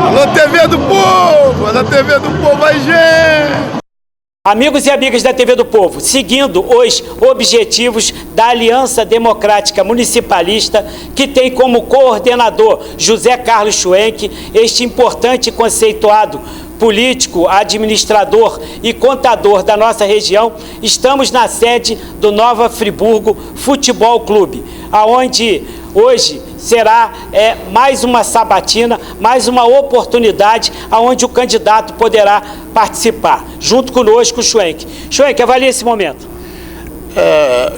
Alô, TV do Povo! Na TV do Povo, vai, gente! Amigos e amigas da TV do Povo, seguindo os objetivos da Aliança Democrática Municipalista, que tem como coordenador José Carlos Schwenk, este importante e conceituado político, administrador e contador da nossa região, estamos na sede do Nova Friburgo Futebol Clube, aonde hoje será mais uma sabatina, mais uma oportunidade onde o candidato poderá participar, junto conosco o Schwenk. Schwenk, avalie esse momento.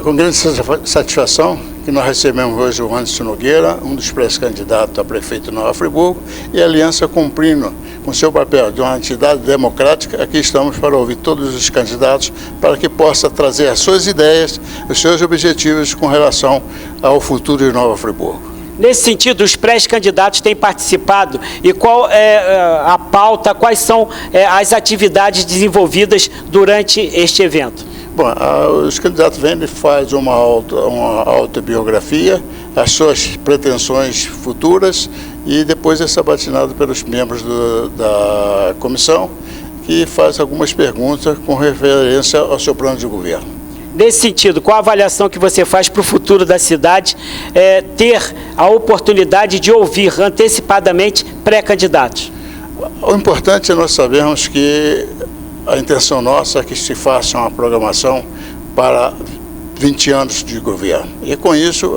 Com grande satisfação que nós recebemos hoje o Anderson Nogueira, um dos pré-candidatos a prefeito de Nova Friburgo, e a Aliança cumprindo com seu papel de uma entidade democrática. Aqui estamos para ouvir todos os candidatos para que possa trazer as suas ideias, os seus objetivos com relação ao futuro de Nova Friburgo. Nesse sentido, os pré-candidatos têm participado e qual é a pauta, quais são as atividades desenvolvidas durante este evento? Bom, os candidatos vêm e fazem uma autobiografia, as suas pretensões futuras e depois é sabatinado pelos membros da comissão, que faz algumas perguntas com referência ao seu plano de governo. Nesse sentido, qual a avaliação que você faz para o futuro da cidade ter a oportunidade de ouvir antecipadamente pré-candidatos? O importante é nós sabermos que a intenção nossa é que se faça uma programação para 20 anos de governo. E com isso,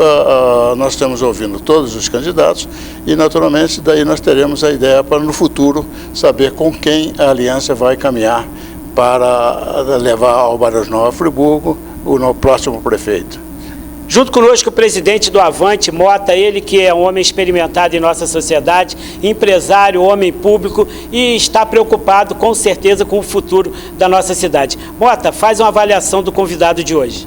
nós estamos ouvindo todos os candidatos e, naturalmente, daí nós teremos a ideia para, no futuro, saber com quem a aliança vai caminhar para levar ao bairro de Nova Friburgo o próximo prefeito. Junto conosco o presidente do Avante, Mota, ele que é um homem experimentado em nossa sociedade, empresário, homem público e está preocupado com certeza com o futuro da nossa cidade. Mota, faz uma avaliação do convidado de hoje.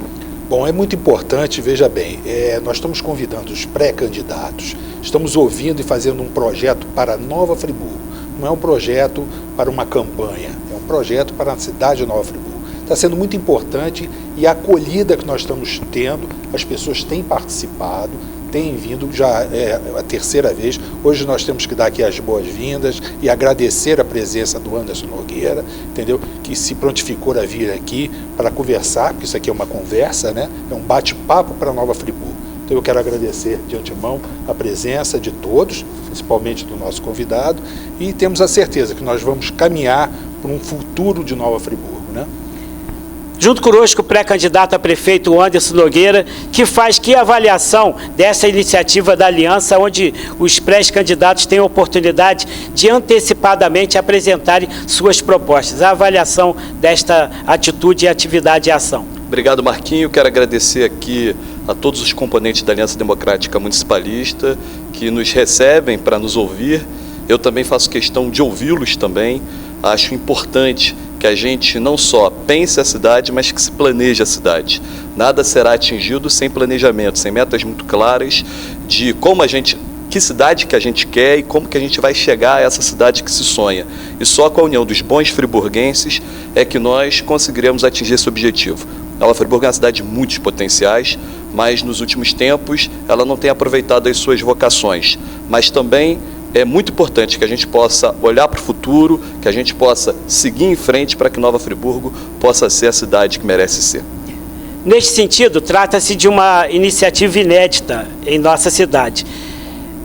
Bom, é muito importante, veja bem, nós estamos convidando os pré-candidatos, estamos ouvindo e fazendo um projeto para Nova Friburgo. Não é um projeto para uma campanha, é um projeto para a cidade de Nova Friburgo. Está sendo muito importante e a acolhida que nós estamos tendo, as pessoas têm participado, têm vindo, já é a terceira vez. Hoje nós temos que dar aqui as boas-vindas e agradecer a presença do Anderson Nogueira, entendeu? Que se prontificou a vir aqui para conversar, porque isso aqui é uma conversa, né? É um bate-papo para Nova Friburgo. Então eu quero agradecer de antemão a presença de todos, principalmente do nosso convidado, e temos a certeza que nós vamos caminhar para um futuro de Nova Friburgo, né? Junto conosco o pré-candidato a prefeito Anderson Nogueira, que faz que avaliação dessa iniciativa da Aliança, onde os pré-candidatos têm a oportunidade de antecipadamente apresentarem suas propostas. A avaliação desta atitude, atividade e ação. Obrigado, Marquinho. Quero agradecer aqui a todos os componentes da Aliança Democrática Municipalista que nos recebem para nos ouvir. Eu também faço questão de ouvi-los também. Acho importante que a gente não só pense a cidade, mas que se planeje a cidade. Nada será atingido sem planejamento, sem metas muito claras de que cidade que a gente quer e como que a gente vai chegar a essa cidade que se sonha. E só com a união dos bons friburguenses é que nós conseguiremos atingir esse objetivo. Nova Friburgo é uma cidade de muitos potenciais, mas nos últimos tempos ela não tem aproveitado as suas vocações. Mas também é muito importante que a gente possa olhar para o futuro, que a gente possa seguir em frente para que Nova Friburgo possa ser a cidade que merece ser. Neste sentido, trata-se de uma iniciativa inédita em nossa cidade.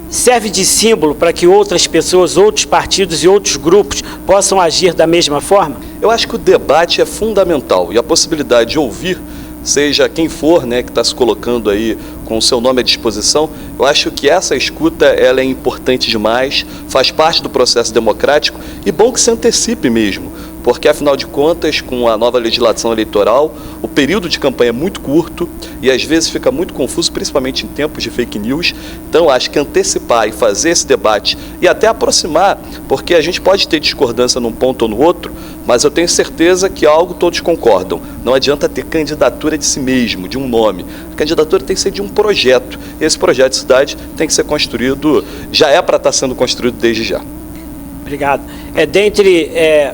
Serve de símbolo para que outras pessoas, outros partidos e outros grupos possam agir da mesma forma? Eu acho que o debate é fundamental e a possibilidade de ouvir, seja quem for, né, que está se colocando aí com o seu nome à disposição, eu acho que essa escuta ela é importante demais, faz parte do processo democrático e bom que se antecipe mesmo, porque afinal de contas, com a nova legislação eleitoral, o período de campanha é muito curto e às vezes fica muito confuso, principalmente em tempos de fake news. Então acho que antecipar e fazer esse debate e até aproximar, porque a gente pode ter discordância num ponto ou no outro, mas eu tenho certeza que algo todos concordam. Não adianta ter candidatura de si mesmo, de um nome. A candidatura tem que ser de um projeto. E esse projeto de cidade tem que ser construído, já é para estar sendo construído desde já. Obrigado. Dentre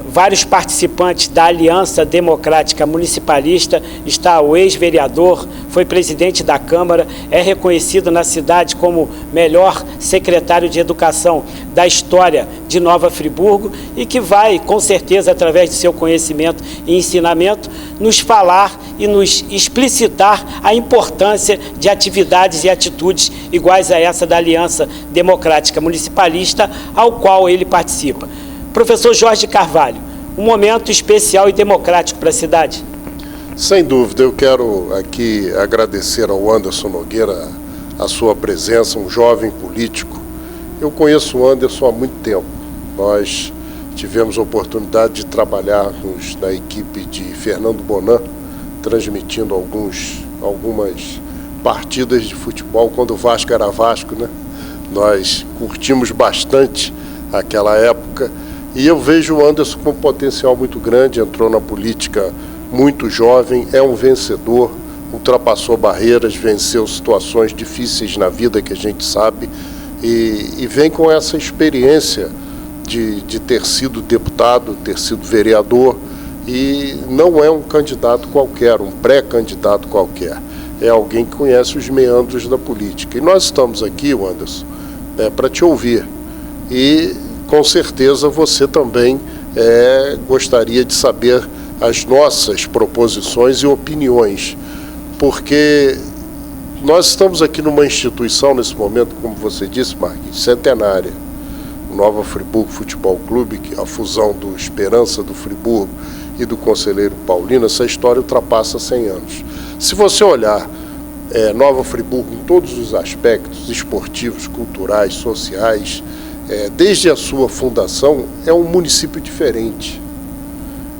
vários participantes da Aliança Democrática Municipalista está o ex-vereador, foi presidente da Câmara, é reconhecido na cidade como melhor secretário de Educação da história de Nova Friburgo e que vai, com certeza, através do seu conhecimento e ensinamento, nos falar e nos explicitar a importância de atividades e atitudes iguais a essa da Aliança Democrática Municipalista, ao qual ele participa. Professor Jorge Carvalho, um momento especial e democrático para a cidade. Sem dúvida, eu quero aqui agradecer ao Anderson Nogueira a sua presença, um jovem político. Eu conheço o Anderson há muito tempo. Nós tivemos a oportunidade de trabalharmos na equipe de Fernando Bonan, transmitindo algumas partidas de futebol, quando o Vasco era Vasco, né? Nós curtimos bastante aquela época e eu vejo o Anderson com um potencial muito grande, entrou na política muito jovem, é um vencedor, ultrapassou barreiras, venceu situações difíceis na vida que a gente sabe e vem com essa experiência de ter sido deputado, ter sido vereador e não é um candidato qualquer, um pré-candidato qualquer. É alguém que conhece os meandros da política. E nós estamos aqui, Anderson, para te ouvir. E, com certeza, você também gostaria de saber as nossas proposições e opiniões, porque nós estamos aqui numa instituição, nesse momento, como você disse, Marquinhos, centenária. O Nova Friburgo Futebol Clube, que é a fusão do Esperança do Friburgo e do Conselheiro Paulino, essa história ultrapassa 100 anos. Se você olhar Nova Friburgo em todos os aspectos, esportivos, culturais, sociais, desde a sua fundação, é um município diferente.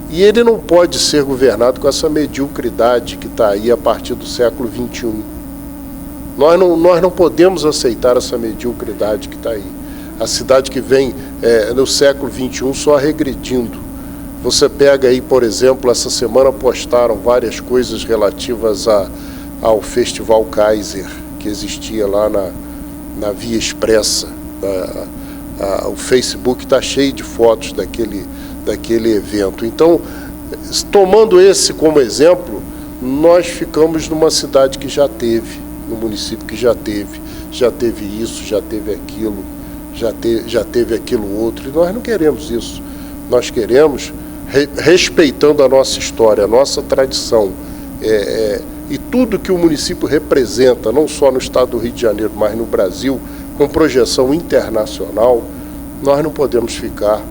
E ele não pode ser governado com essa mediocridade que está aí a partir do século XXI. Nós não podemos aceitar essa mediocridade que está aí. A cidade que vem no século XXI só regredindo. Você pega aí, por exemplo, essa semana postaram várias coisas relativas ao Festival Kaiser, que existia lá na Via Expressa. O Facebook está cheio de fotos daquele evento. Então, tomando esse como exemplo, nós ficamos numa cidade que já teve, no município que já teve isso, já teve aquilo, já teve aquilo outro, e nós não queremos isso. Nós queremos, respeitando a nossa história, a nossa tradição, e tudo que o município representa, não só no estado do Rio de Janeiro, mas no Brasil, com projeção internacional, nós não podemos ficar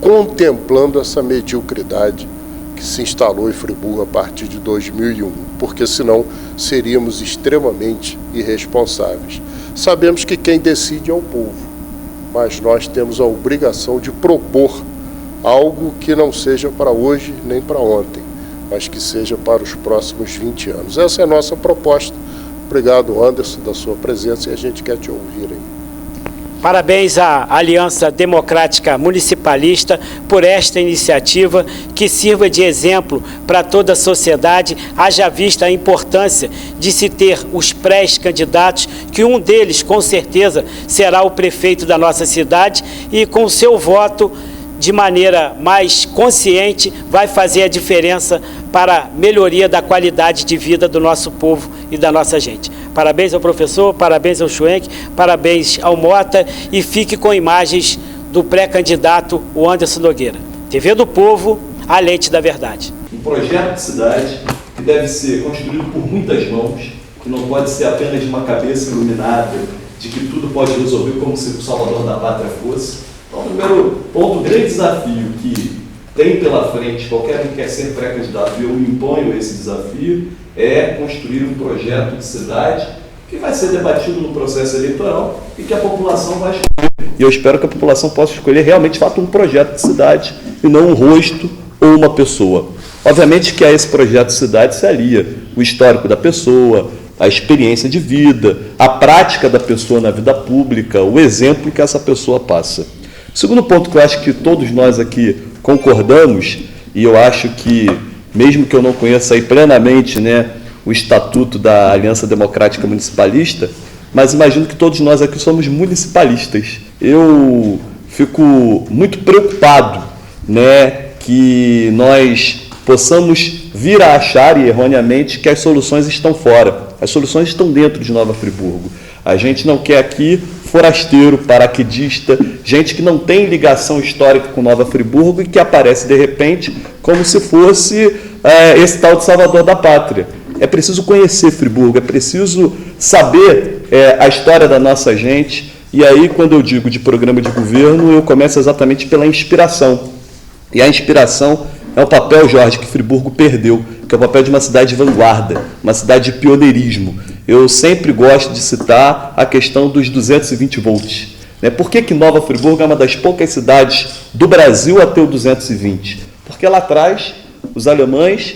contemplando essa mediocridade que se instalou em Friburgo a partir de 2001, porque senão seríamos extremamente irresponsáveis. Sabemos que quem decide é o povo, mas nós temos a obrigação de propor algo que não seja para hoje nem para ontem, mas que seja para os próximos 20 anos. Essa é a nossa proposta. Obrigado, Anderson, da sua presença, e a gente quer te ouvir aí. Parabéns à Aliança Democrática Municipalista por esta iniciativa que sirva de exemplo para toda a sociedade, haja vista a importância de se ter os pré-candidatos, que um deles, com certeza, será o prefeito da nossa cidade e, com o seu voto, de maneira mais consciente, vai fazer a diferença para a melhoria da qualidade de vida do nosso povo e da nossa gente. Parabéns ao professor, parabéns ao Schwenk, parabéns ao Mota e fique com imagens do pré-candidato, o Anderson Nogueira. TV do Povo, a lente da verdade. Um projeto de cidade que deve ser construído por muitas mãos, que não pode ser apenas de uma cabeça iluminada, de que tudo pode resolver como se o salvador da pátria fosse. Então, o primeiro ponto, o grande desafio que tem pela frente qualquer um que quer ser pré-candidato, e eu me imponho esse desafio, é construir um projeto de cidade que vai ser debatido no processo eleitoral e que a população vai escolher. E eu espero que a população possa escolher realmente, de fato, um projeto de cidade e não um rosto ou uma pessoa. Obviamente que a esse projeto de cidade se alia o histórico da pessoa, a experiência de vida, a prática da pessoa na vida pública, o exemplo que essa pessoa passa. O segundo ponto que eu acho que todos nós aqui concordamos, e eu acho que, mesmo que eu não conheça aí plenamente, né, o estatuto da Aliança Democrática Municipalista, mas imagino que todos nós aqui somos municipalistas. Eu fico muito preocupado, né, que nós possamos vir a achar, e erroneamente, que as soluções estão fora. As soluções estão dentro de Nova Friburgo. A gente não quer aqui forasteiro, paraquedista, gente que não tem ligação histórica com Nova Friburgo e que aparece de repente como se fosse esse tal de Salvador da Pátria. É preciso conhecer Friburgo, é preciso saber a história da nossa gente. E aí, quando eu digo de programa de governo, eu começo exatamente pela inspiração. E a inspiração é o papel, Jorge, que Friburgo perdeu, que é o papel de uma cidade de vanguarda, uma cidade de pioneirismo. Eu sempre gosto de citar a questão dos 220 volts. Por que Nova Friburgo é uma das poucas cidades do Brasil a ter o 220? Porque lá atrás, os alemães,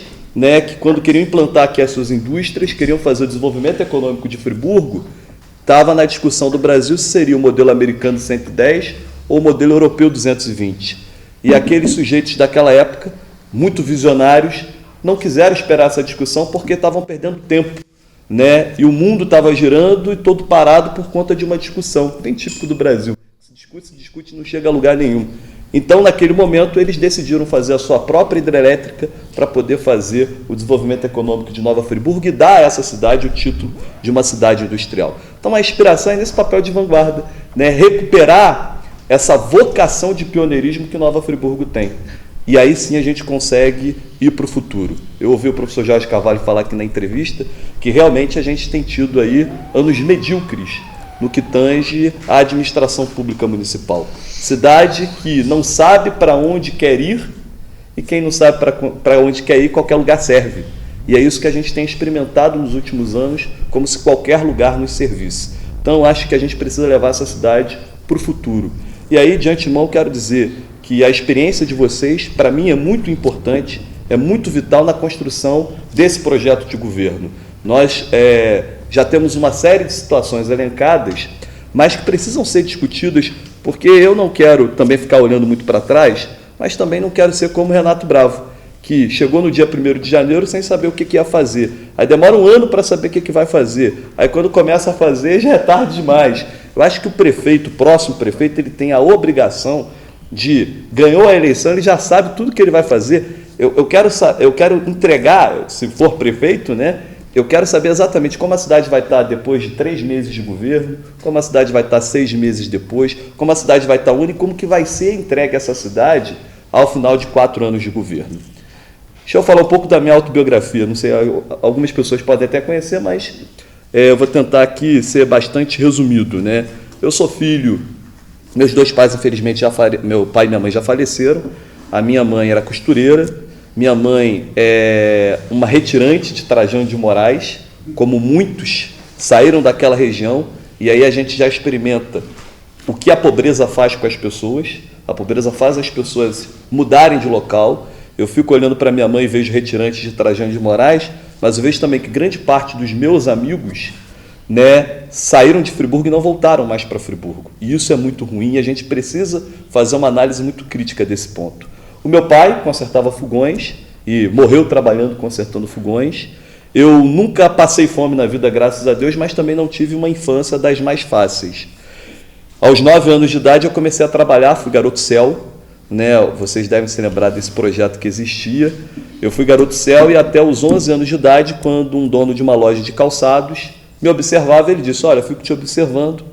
que quando queriam implantar aqui as suas indústrias, queriam fazer o desenvolvimento econômico de Friburgo, estava na discussão do Brasil se seria o modelo americano 110 ou o modelo europeu 220. E aqueles sujeitos daquela época, muito visionários, não quiseram esperar essa discussão porque estavam perdendo tempo. E o mundo estava girando e todo parado por conta de uma discussão, bem típico do Brasil. Se discute, não chega a lugar nenhum. Então, naquele momento, eles decidiram fazer a sua própria hidrelétrica para poder fazer o desenvolvimento econômico de Nova Friburgo e dar a essa cidade o título de uma cidade industrial. Então, a inspiração é nesse papel de vanguarda, recuperar essa vocação de pioneirismo que Nova Friburgo tem. E aí sim a gente consegue ir para o futuro. Eu ouvi o professor Jorge Carvalho falar aqui na entrevista que realmente a gente tem tido aí anos medíocres no que tange à administração pública municipal. Cidade que não sabe para onde quer ir e quem não sabe para onde quer ir, qualquer lugar serve. E é isso que a gente tem experimentado nos últimos anos, como se qualquer lugar nos servisse. Então, acho que a gente precisa levar essa cidade para o futuro. E aí, de antemão, quero dizer que a experiência de vocês, para mim, é muito importante, é muito vital na construção desse projeto de governo. Nós já temos uma série de situações elencadas, mas que precisam ser discutidas, porque eu não quero também ficar olhando muito para trás, mas também não quero ser como Renato Bravo, que chegou no dia 1º de janeiro sem saber o que ia fazer. Aí demora um ano para saber o que vai fazer. Aí quando começa a fazer, já é tarde demais. Eu acho que o prefeito, o próximo prefeito, ele tem a obrigação de, ganhou a eleição, ele já sabe tudo que ele vai fazer. Eu quero entregar, se for prefeito, eu quero saber exatamente como a cidade vai estar depois de 3 meses de governo, como a cidade vai estar 6 meses depois, como a cidade vai estar única, como que vai ser entregue essa cidade ao final de 4 anos de governo. Deixa eu falar um pouco da minha autobiografia. Não sei, algumas pessoas podem até conhecer, mas eu vou tentar aqui ser bastante resumido. Eu sou filho, meus 2 pais, infelizmente, meu pai e minha mãe já faleceram. A minha mãe era costureira, minha mãe é uma retirante de Trajano de Moraes, como muitos saíram daquela região, e aí a gente já experimenta o que a pobreza faz com as pessoas. A pobreza faz as pessoas mudarem de local. Eu fico olhando para minha mãe e vejo retirantes de Trajano de Moraes, mas eu vejo também que grande parte dos meus amigos saíram de Friburgo e não voltaram mais para Friburgo. E isso é muito ruim, e a gente precisa fazer uma análise muito crítica desse ponto. O meu pai consertava fogões e morreu trabalhando consertando fogões. Eu nunca passei fome na vida, graças a Deus, mas também não tive uma infância das mais fáceis. Aos 9 anos de idade eu comecei a trabalhar, fui garoto céu. Vocês devem se lembrar desse projeto que existia. Eu fui garoto céu e até os 11 anos de idade, quando um dono de uma loja de calçados me observava, ele disse: olha, eu fico te observando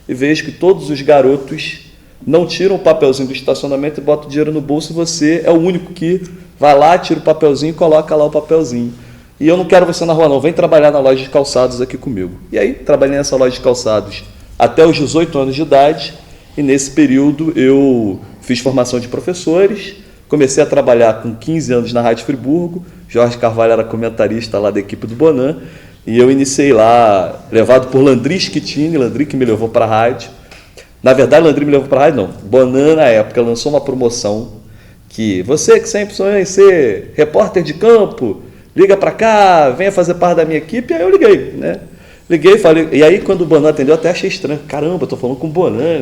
e vejo que todos os garotos não tiram o papelzinho do estacionamento e botam o dinheiro no bolso, e você é o único que vai lá, tira o papelzinho e coloca lá o papelzinho. E eu não quero você na rua não, vem trabalhar na loja de calçados aqui comigo. E aí, trabalhei nessa loja de calçados até os 18 anos de idade, e nesse período eu fiz formação de professores, comecei a trabalhar com 15 anos na Rádio Friburgo. Jorge Carvalho era comentarista lá da equipe do Bonan, e eu iniciei lá, levado por Landry Schettini, Landry que me levou para a rádio. Na verdade, Landry me levou para a rádio, não. Bonan, na época, lançou uma promoção que você que sempre sonhou em ser repórter de campo, liga para cá, venha fazer parte da minha equipe. E aí eu liguei, Liguei, falei, e aí quando o Bonan atendeu, eu até achei estranho. Caramba, estou falando com o Bonan,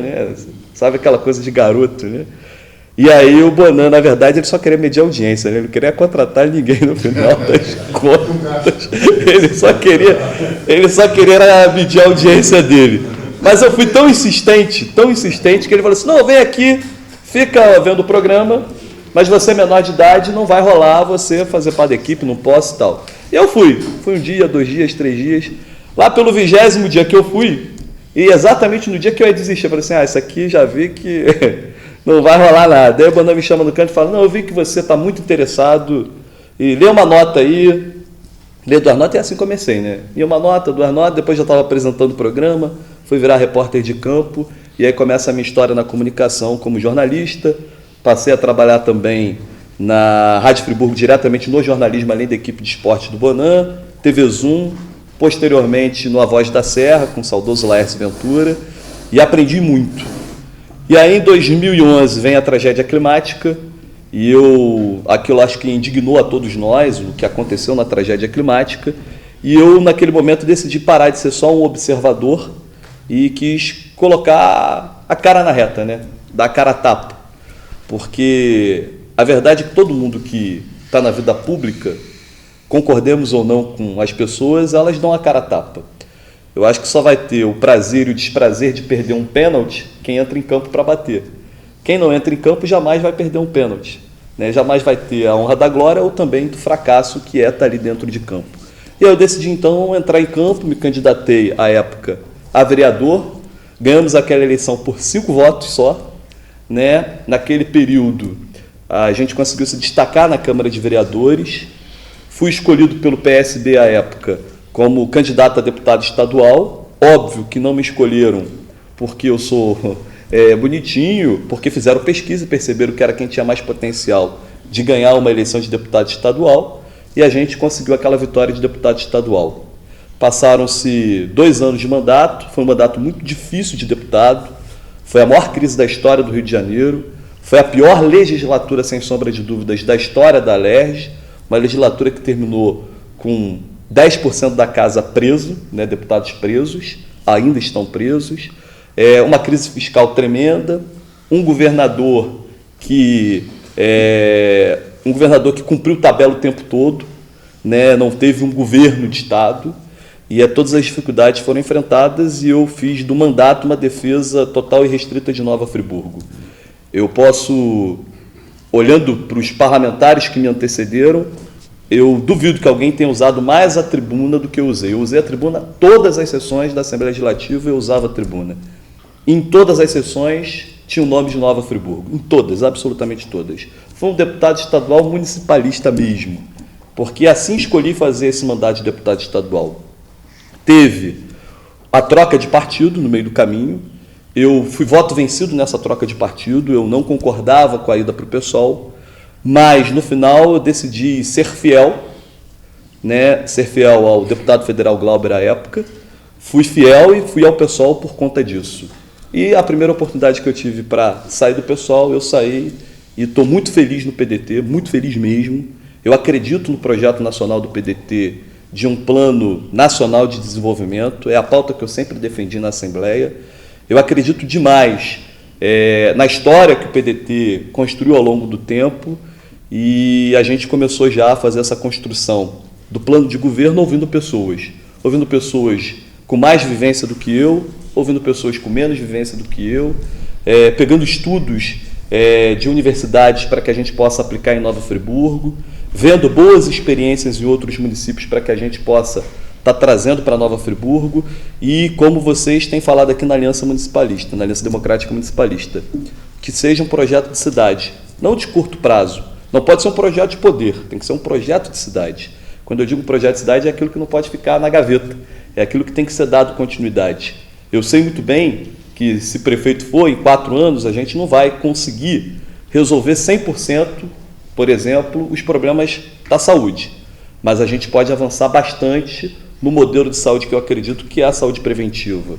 Sabe aquela coisa de garoto, E aí o Bonan, na verdade, ele só queria medir a audiência, Ele não queria contratar ninguém no final das contas. Ele só queria medir a audiência dele. Mas eu fui tão insistente, que ele falou assim: não, vem aqui, fica vendo o programa, mas você é menor de idade, não vai rolar você fazer parte da equipe, não posso e tal. E eu fui um dia, 2 dias, 3 dias, lá pelo 20º dia que eu fui, e exatamente no dia que eu ia desistir, eu falei assim, isso aqui já vi que não vai rolar nada. Aí o Bonan me chama no canto e fala, não, eu vi que você está muito interessado, e lê uma nota aí, lê 2 notas, e assim comecei, né? E uma nota, 2 notas, depois já estava apresentando o programa, fui virar repórter de campo, e aí começa a minha história na comunicação como jornalista. Passei a trabalhar também na Rádio Friburgo, diretamente no jornalismo, além da equipe de esporte do Bonan, TV Zoom, posteriormente no A Voz da Serra, com o saudoso Laércio Ventura, e aprendi muito. E aí, em 2011, vem a tragédia climática, e aquilo acho que indignou a todos nós, o que aconteceu na tragédia climática, e eu, naquele momento, decidi parar de ser só um observador e quis colocar a cara na reta, né? Dar a cara a tapa. Porque a verdade é que todo mundo que está na vida pública, concordemos ou não com as pessoas, elas dão a cara a tapa. Eu acho que só vai ter o prazer e o desprazer de perder um pênalti quem entra em campo para bater. Quem não entra em campo jamais vai perder um pênalti, né? Jamais vai ter a honra da glória ou também do fracasso que é estar ali dentro de campo. E aí eu decidi então entrar em campo, me candidatei à época a vereador, ganhamos aquela eleição por 5 votos só, né? Naquele período, a gente conseguiu se destacar na Câmara de Vereadores. Fui escolhido pelo PSB à época como candidato a deputado estadual. Óbvio que não me escolheram porque eu sou bonitinho, porque fizeram pesquisa e perceberam que era quem tinha mais potencial de ganhar uma eleição de deputado estadual, e a gente conseguiu aquela vitória de deputado estadual. Passaram-se 2 anos de mandato, foi um mandato muito difícil de deputado. Foi a maior crise da história do Rio de Janeiro, foi a pior legislatura, sem sombra de dúvidas, da história da Alerj, uma legislatura que terminou com 10% da casa preso, né, deputados presos, ainda estão presos, uma crise fiscal tremenda, um governador que cumpriu tabela o tempo todo, né, não teve um governo de Estado, e todas as dificuldades foram enfrentadas, e eu fiz do mandato uma defesa total e restrita de Nova Friburgo. Eu posso, olhando para os parlamentares que me antecederam, eu duvido que alguém tenha usado mais a tribuna do que eu usei. Eu usei a tribuna todas as sessões da Assembleia Legislativa, eu usava a tribuna. Em todas as sessões tinha o nome de Nova Friburgo, em todas, absolutamente todas. Foi um deputado estadual municipalista mesmo, porque assim escolhi fazer esse mandato de deputado estadual. Teve a troca de partido no meio do caminho, eu fui voto vencido nessa troca de partido, eu não concordava com a ida para o PSOL, mas no final eu decidi ser fiel, né, ser fiel ao deputado federal Glauber à época, fui fiel e fui ao PSOL por conta disso. E a primeira oportunidade que eu tive para sair do PSOL, eu saí e estou muito feliz no PDT, muito feliz mesmo. Eu acredito no projeto nacional do PDT, de um plano nacional de desenvolvimento, é a pauta que eu sempre defendi na Assembleia. Eu acredito demais na história que o PDT construiu ao longo do tempo, e a gente começou já a fazer essa construção do plano de governo ouvindo pessoas com mais vivência do que eu, ouvindo pessoas com menos vivência do que eu, pegando estudos de universidades para que a gente possa aplicar em Nova Friburgo, vendo boas experiências em outros municípios para que a gente possa estar trazendo para Nova Friburgo, e como vocês têm falado aqui na Aliança Municipalista, na Aliança Democrática Municipalista, que seja um projeto de cidade, não de curto prazo, não pode ser um projeto de poder, tem que ser um projeto de cidade. Quando eu digo projeto de cidade, é aquilo que não pode ficar na gaveta, é aquilo que tem que ser dado continuidade. Eu sei muito bem que se prefeito for, em 4 anos, a gente não vai conseguir resolver 100%, por exemplo, os problemas da saúde. Mas a gente pode avançar bastante no modelo de saúde que eu acredito que é a saúde preventiva.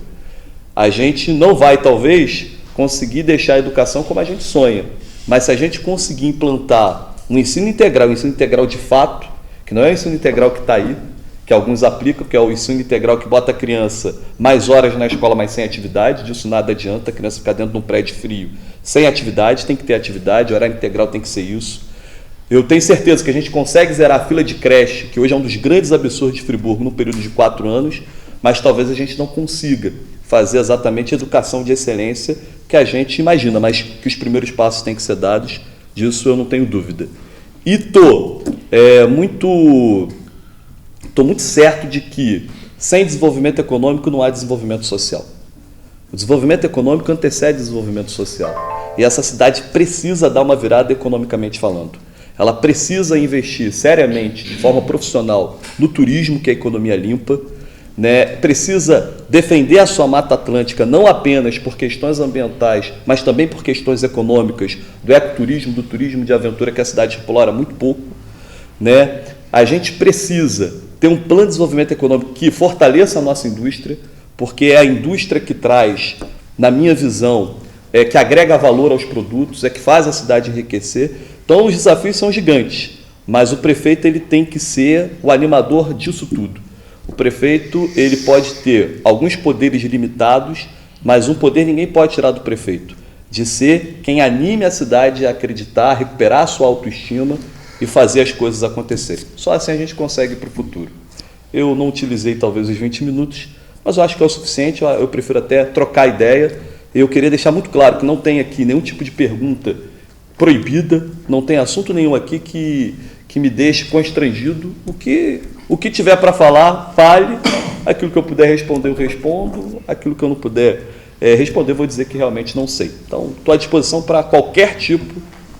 A gente não vai, talvez, conseguir deixar a educação como a gente sonha, mas se a gente conseguir implantar um ensino integral de fato, que não é o ensino integral que está aí, que alguns aplicam, que é o ensino integral que bota a criança mais horas na escola, mas sem atividade, disso nada adianta, a criança ficar dentro de um prédio frio sem atividade, tem que ter atividade, horário integral tem que ser isso. Eu tenho certeza que a gente consegue zerar a fila de creche, que hoje é um dos grandes absurdos de Friburgo, num período de 4 anos, mas talvez a gente não consiga fazer exatamente a educação de excelência que a gente imagina, mas que os primeiros passos têm que ser dados disso eu não tenho dúvida. E estou muito certo de que sem desenvolvimento econômico não há desenvolvimento social. O desenvolvimento econômico antecede o desenvolvimento social. E essa cidade precisa dar uma virada economicamente falando. Ela precisa investir seriamente, de forma profissional, no turismo, que é a economia limpa, né? Precisa defender a sua Mata Atlântica, não apenas por questões ambientais, mas também por questões econômicas, do ecoturismo, do turismo de aventura, que a cidade explora muito pouco, né? A gente precisa ter um plano de desenvolvimento econômico que fortaleça a nossa indústria, porque é a indústria que traz, na minha visão, que agrega valor aos produtos, é que faz a cidade enriquecer. Então, os desafios são gigantes, mas o prefeito ele tem que ser o animador disso tudo. O prefeito ele pode ter alguns poderes limitados, mas um poder ninguém pode tirar do prefeito, de ser quem anime a cidade a acreditar, a recuperar a sua autoestima e fazer as coisas acontecerem. Só assim a gente consegue para o futuro. Eu não utilizei talvez os 20 minutos, mas eu acho que é o suficiente, eu prefiro até trocar ideia. Eu queria deixar muito claro que não tem aqui nenhum tipo de pergunta proibida, não tem assunto nenhum aqui que me deixe constrangido. O que tiver para falar, fale. Aquilo que eu puder responder, eu respondo. Aquilo que eu não puder responder, vou dizer que realmente não sei. Então, estou à disposição para qualquer tipo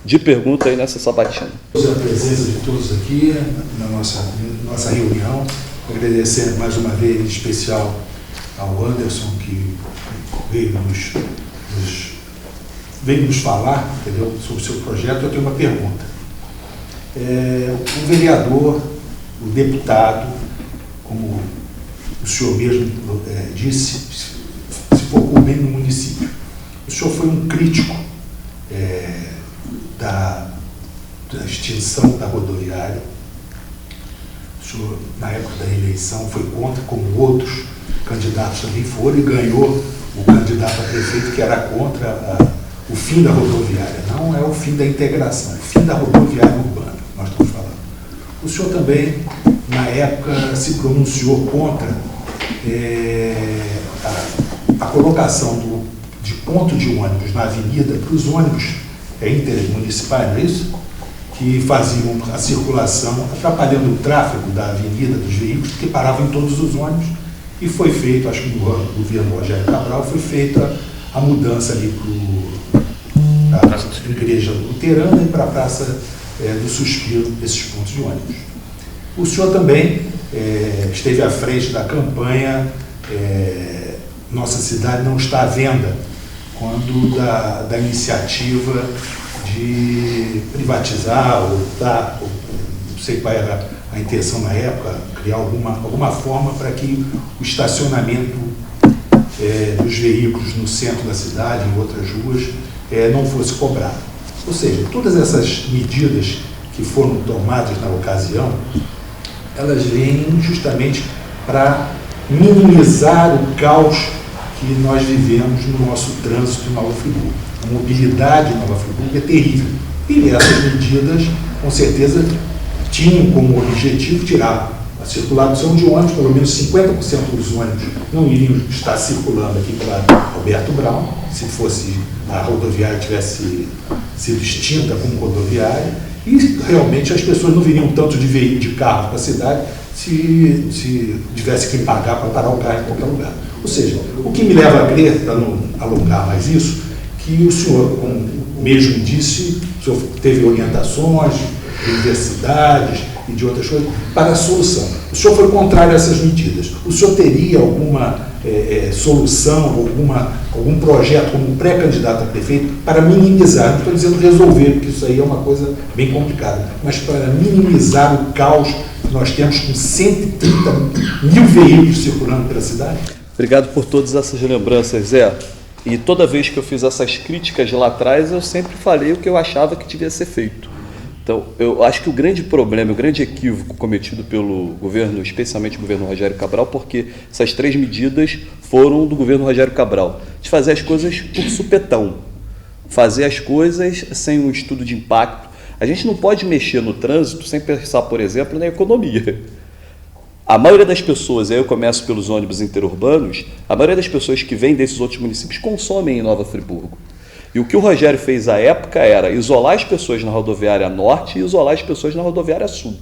de pergunta aí nessa sabatina. A presença de todos aqui na nossa reunião. Agradecer mais uma vez, em especial, ao Anderson, que veio nos falar, entendeu, sobre o seu projeto. Eu tenho uma pergunta. O vereador, o deputado, como o senhor mesmo disse, se focou bem no município. O senhor foi um crítico da extinção da rodoviária. O senhor, na época da eleição, foi contra, como outros candidatos também foram, e ganhou o candidato a prefeito que era contra o fim da rodoviária. Não é o fim da integração, é o fim da rodoviária urbana que nós estamos falando. O senhor também, na época, se pronunciou contra a colocação de ponto de ônibus na avenida para os ônibus intermunicipais, não é isso? Que faziam a circulação, atrapalhando o tráfego da avenida dos veículos, que paravam em todos os ônibus, e foi feito, acho que no governo Rogério Cabral, foi feita a mudança ali para a igreja luterana e para a Praça do Suspiro, esses pontos de ônibus. O senhor também esteve à frente da campanha Nossa Cidade Não Está à Venda, quando da iniciativa de privatizar ou não sei qual era a intenção na época, criar alguma forma para que o estacionamento dos veículos no centro da cidade, em outras ruas, não fosse cobrado. Ou seja, todas essas medidas que foram tomadas na ocasião, elas vêm justamente para minimizar o caos que nós vivemos no nosso trânsito em Nova Friburgo. A mobilidade em Nova Friburgo é terrível. E essas medidas, com certeza, tinham como objetivo tirar a circulação de ônibus, pelo menos 50% dos ônibus não iriam estar circulando aqui pela Alberto Brown, se fosse a rodoviária tivesse sido extinta como rodoviária, e realmente as pessoas não viriam tanto de carro para a cidade se tivesse que pagar para parar o carro em qualquer lugar. Ou seja, o que me leva a crer, para não alongar mais isso, que o senhor, como mesmo disse, o senhor teve orientações de universidades e de outras coisas para a solução. O senhor foi contrário a essas medidas. O senhor teria alguma solução, algum projeto como pré-candidato a prefeito para minimizar, não estou dizendo resolver, porque isso aí é uma coisa bem complicada, mas para minimizar o caos que nós temos com 130 mil veículos circulando pela cidade? Obrigado por todas essas lembranças, Zé. E toda vez que eu fiz essas críticas lá atrás, eu sempre falei o que eu achava que devia ser feito. Então, eu acho que o grande problema, o grande equívoco cometido pelo governo, especialmente o governo Rogério Cabral, porque essas 3 medidas foram do governo Rogério Cabral, de fazer as coisas por supetão, fazer as coisas sem um estudo de impacto. A gente não pode mexer no trânsito sem pensar, por exemplo, na economia. A maioria das pessoas, aí eu começo pelos ônibus interurbanos, a maioria das pessoas que vêm desses outros municípios consomem em Nova Friburgo. E o que o Rogério fez à época era isolar as pessoas na rodoviária norte e isolar as pessoas na rodoviária sul.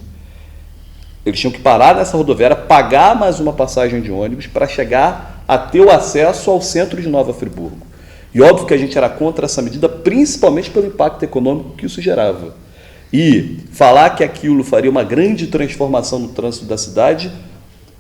Eles tinham que parar nessa rodoviária, pagar mais uma passagem de ônibus para chegar a ter o acesso ao centro de Nova Friburgo. E óbvio que a gente era contra essa medida, principalmente pelo impacto econômico que isso gerava. E falar que aquilo faria uma grande transformação no trânsito da cidade,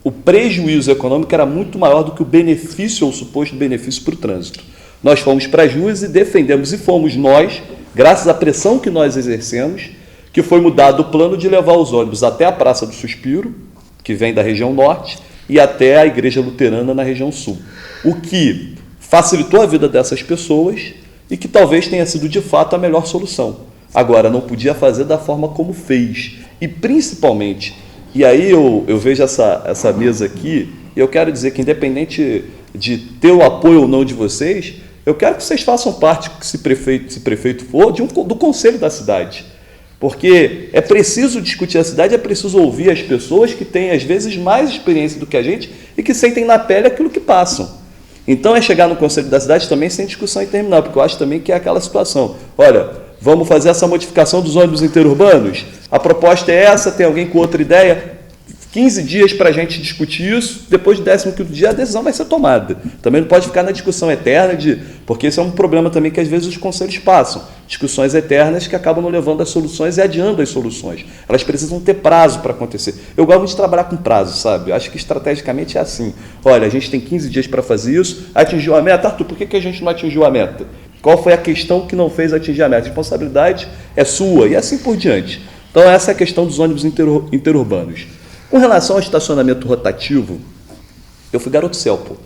o prejuízo econômico era muito maior do que o benefício ou o suposto benefício para o trânsito. Nós fomos para as ruas e defendemos, e fomos nós, graças à pressão que nós exercemos, que foi mudado o plano de levar os ônibus até a Praça do Suspiro, que vem da região norte, e até a Igreja Luterana na região sul. O que facilitou a vida dessas pessoas e que talvez tenha sido, de fato, a melhor solução. Agora, não podia fazer da forma como fez. E, principalmente, e aí eu vejo essa mesa aqui, e eu quero dizer que, independente de ter o apoio ou não de vocês, eu quero que vocês façam parte, se prefeito for, do conselho da cidade. Porque é preciso discutir a cidade, é preciso ouvir as pessoas que têm, às vezes, mais experiência do que a gente e que sentem na pele aquilo que passam. Então, é chegar no conselho da cidade também sem discussão interminável, porque eu acho também que é aquela situação. Olha, vamos fazer essa modificação dos ônibus interurbanos? A proposta é essa, tem alguém com outra ideia? 15 dias para a gente discutir isso, depois do 15º dia a decisão vai ser tomada. Também não pode ficar na discussão eterna, porque esse é um problema também que às vezes os conselhos passam. Discussões eternas que acabam não levando as soluções e adiando as soluções. Elas precisam ter prazo para acontecer. Eu gosto de trabalhar com prazo, sabe? Eu acho que estrategicamente é assim. Olha, a gente tem 15 dias para fazer isso, atingiu a meta. Arthur, por que a gente não atingiu a meta? Qual foi a questão que não fez atingir a meta? A responsabilidade é sua e assim por diante. Então essa é a questão dos ônibus interurbanos. Com relação ao estacionamento rotativo, eu fui garoto céu, pô.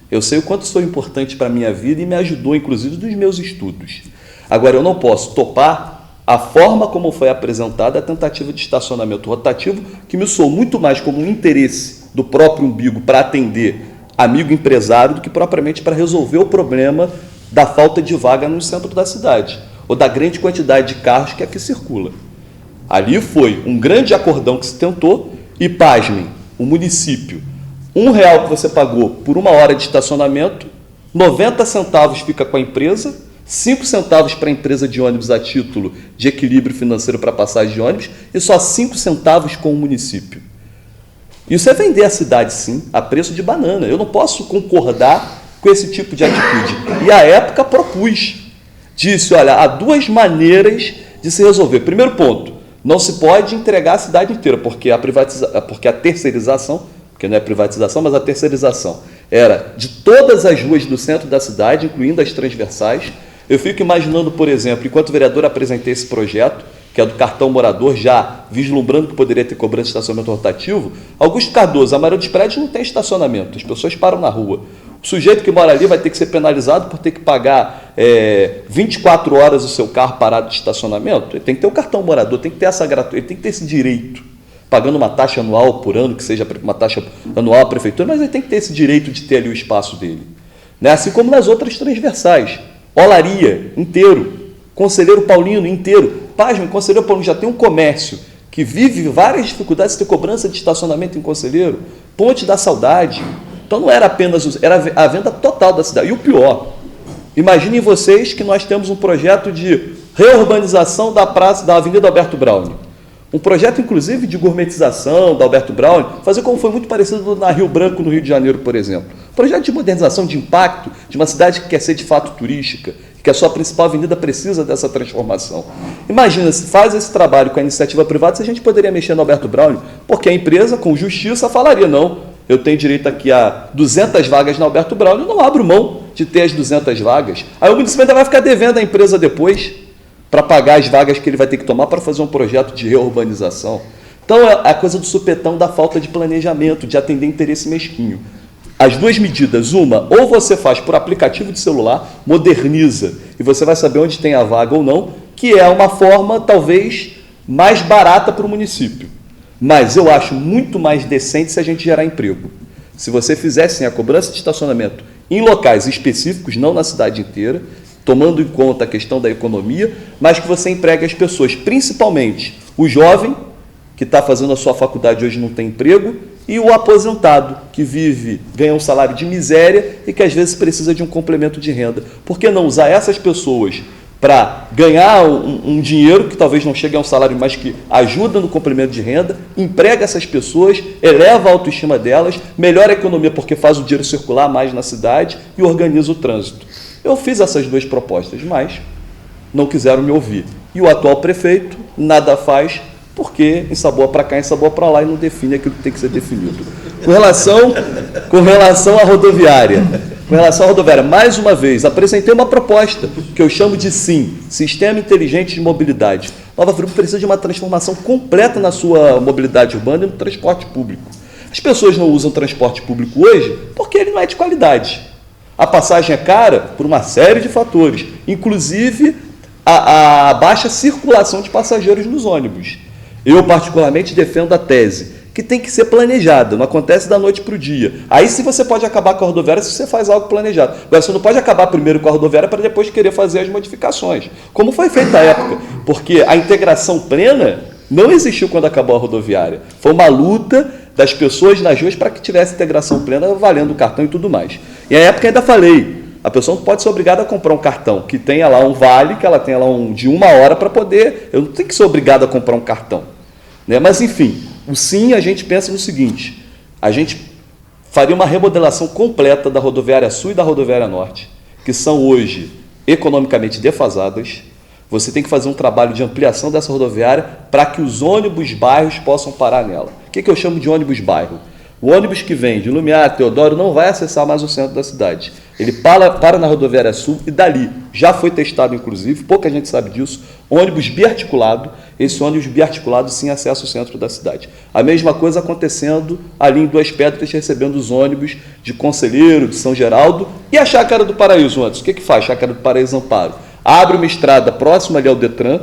Eu sei o quanto isso foi importante para a minha vida e me ajudou, inclusive, nos meus estudos. Agora, eu não posso topar a forma como foi apresentada a tentativa de estacionamento rotativo, que me soou muito mais como um interesse do próprio umbigo para atender amigo empresário do que propriamente para resolver o problema da falta de vaga no centro da cidade, ou da grande quantidade de carros que aqui circula. Ali foi um grande acordão que se tentou. E, pasmem, o município, R$1 que você pagou por 1 hora de estacionamento, 90 centavos fica com a empresa, 5 centavos para a empresa de ônibus a título de equilíbrio financeiro para passagem de ônibus e só 5 centavos com o município. Isso é vender a cidade, sim, a preço de banana. Eu não posso concordar com esse tipo de atitude. E, à época, propus. Disse, olha, há 2 maneiras de se resolver. Primeiro ponto, não se pode entregar a cidade inteira, porque a terceirização, porque não é privatização, mas a terceirização, era de todas as ruas do centro da cidade, incluindo as transversais. Eu fico imaginando, por exemplo, enquanto vereador apresentei esse projeto, que é do cartão morador, já vislumbrando que poderia ter cobrança de estacionamento rotativo, Augusto Cardoso, a maioria dos prédios não tem estacionamento, as pessoas param na rua. O sujeito que mora ali vai ter que ser penalizado por ter que pagar 24 horas o seu carro parado de estacionamento. Ele tem que ter o cartão morador, tem que ter essa gratuita, ele tem que ter esse direito, pagando uma taxa anual por ano, que seja uma taxa anual à prefeitura, mas ele tem que ter esse direito de ter ali o espaço dele. Né? Assim como nas outras transversais. Olaria, inteiro. Conselheiro Paulino, inteiro. Pasme, Conselheiro Paulino já tem um comércio que vive várias dificuldades de ter cobrança de estacionamento em Conselheiro. Ponte da Saudade. Então não era apenas, era a venda total da cidade. E o pior, imaginem vocês que nós temos um projeto de reurbanização da praça, da Avenida Alberto Braune. Um projeto, inclusive, de gourmetização da Alberto Braune, fazer como foi muito parecido na Rio Branco, no Rio de Janeiro, por exemplo. Projeto de modernização, de impacto, de uma cidade que quer ser de fato turística, que a sua principal avenida precisa dessa transformação. Imagina, se faz esse trabalho com a iniciativa privada, se a gente poderia mexer no Alberto Braune, porque a empresa, com justiça, falaria, não, eu tenho direito aqui a 200 vagas na Alberto Braune, eu não abro mão de ter as 200 vagas. Aí o município ainda vai ficar devendo à empresa depois para pagar as vagas que ele vai ter que tomar para fazer um projeto de reurbanização. Então, é a coisa do supetão da falta de planejamento, de atender interesse mesquinho. As 2 medidas, uma, ou você faz por aplicativo de celular, moderniza, e você vai saber onde tem a vaga ou não, que é uma forma, talvez, mais barata para o município. Mas eu acho muito mais decente se a gente gerar emprego. Se você fizesse a cobrança de estacionamento em locais específicos, não na cidade inteira, tomando em conta a questão da economia, mas que você empregue as pessoas, principalmente o jovem, que está fazendo a sua faculdade hoje e não tem emprego, e o aposentado, que ganha um salário de miséria e que às vezes precisa de um complemento de renda. Por que não usar essas pessoas para ganhar um dinheiro que talvez não chegue a um salário, mas que ajuda no complemento de renda, emprega essas pessoas, eleva a autoestima delas, melhora a economia porque faz o dinheiro circular mais na cidade e organiza o trânsito. Eu fiz essas duas propostas, mas não quiseram me ouvir. E o atual prefeito nada faz porque ensaboa para cá, ensaboa para lá e não define aquilo que tem que ser definido. Com relação à rodoviária, mais uma vez, apresentei uma proposta que eu chamo de SIM, Sistema Inteligente de Mobilidade. Nova Friburgo precisa de uma transformação completa na sua mobilidade urbana e no transporte público. As pessoas não usam transporte público hoje porque ele não é de qualidade. A passagem é cara por uma série de fatores, inclusive a baixa circulação de passageiros nos ônibus. Eu, particularmente, defendo a tese que tem que ser planejada, não acontece da noite para o dia. Aí sim você pode acabar com a rodoviária se você faz algo planejado. Agora, você não pode acabar primeiro com a rodoviária para depois querer fazer as modificações, como foi feito na época, porque a integração plena não existiu quando acabou a rodoviária. Foi uma luta das pessoas nas ruas para que tivesse integração plena, valendo o cartão e tudo mais. E na época ainda falei, a pessoa não pode ser obrigada a comprar um cartão que tenha lá um vale, que ela tenha lá de 1 hora para poder... Eu não tenho que ser obrigado a comprar um cartão. Né? Mas, enfim, o sim, a gente pensa no seguinte, a gente faria uma remodelação completa da rodoviária sul e da rodoviária norte, que são hoje economicamente defasadas. Você tem que fazer um trabalho de ampliação dessa rodoviária para que os ônibus bairros possam parar nela. O que eu chamo de ônibus bairro? O ônibus que vem de Lumiar, Teodoro, não vai acessar mais o centro da cidade. Ele para na rodoviária sul e dali, já foi testado inclusive, pouca gente sabe disso, ônibus biarticulado, esse ônibus biarticulado sim acessa o centro da cidade. A mesma coisa acontecendo ali em Duas Pedras, recebendo os ônibus de Conselheiro, de São Geraldo e a Chácara do Paraíso antes. O que faz Chácara do Paraíso Amparo? Abre uma estrada próxima ali ao Detran,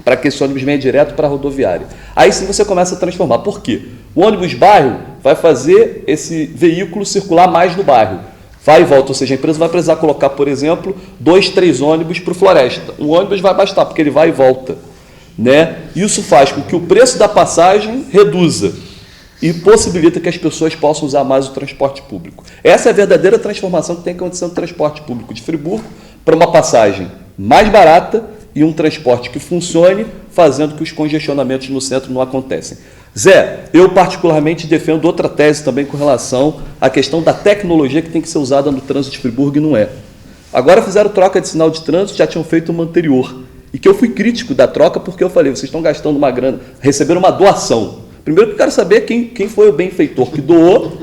para que esse ônibus venha direto para a rodoviária. Aí sim você começa a transformar. Por quê? O ônibus bairro vai fazer esse veículo circular mais no bairro. Vai e volta, ou seja, a empresa vai precisar colocar, por exemplo, 2, 3 ônibus para o Floresta. Um ônibus vai bastar, porque ele vai e volta. Né? Isso faz com que o preço da passagem reduza e possibilita que as pessoas possam usar mais o transporte público. Essa é a verdadeira transformação que tem que acontecer no transporte público de Friburgo para uma passagem mais barata e um transporte que funcione, fazendo que os congestionamentos no centro não acontecem. Zé, eu particularmente defendo outra tese também com relação à questão da tecnologia que tem que ser usada no trânsito de Friburgo e não é. Agora fizeram troca de sinal de trânsito, já tinham feito uma anterior. E que eu fui crítico da troca porque eu falei, vocês estão gastando uma grana, receberam uma doação. Primeiro eu quero saber quem foi o benfeitor que doou,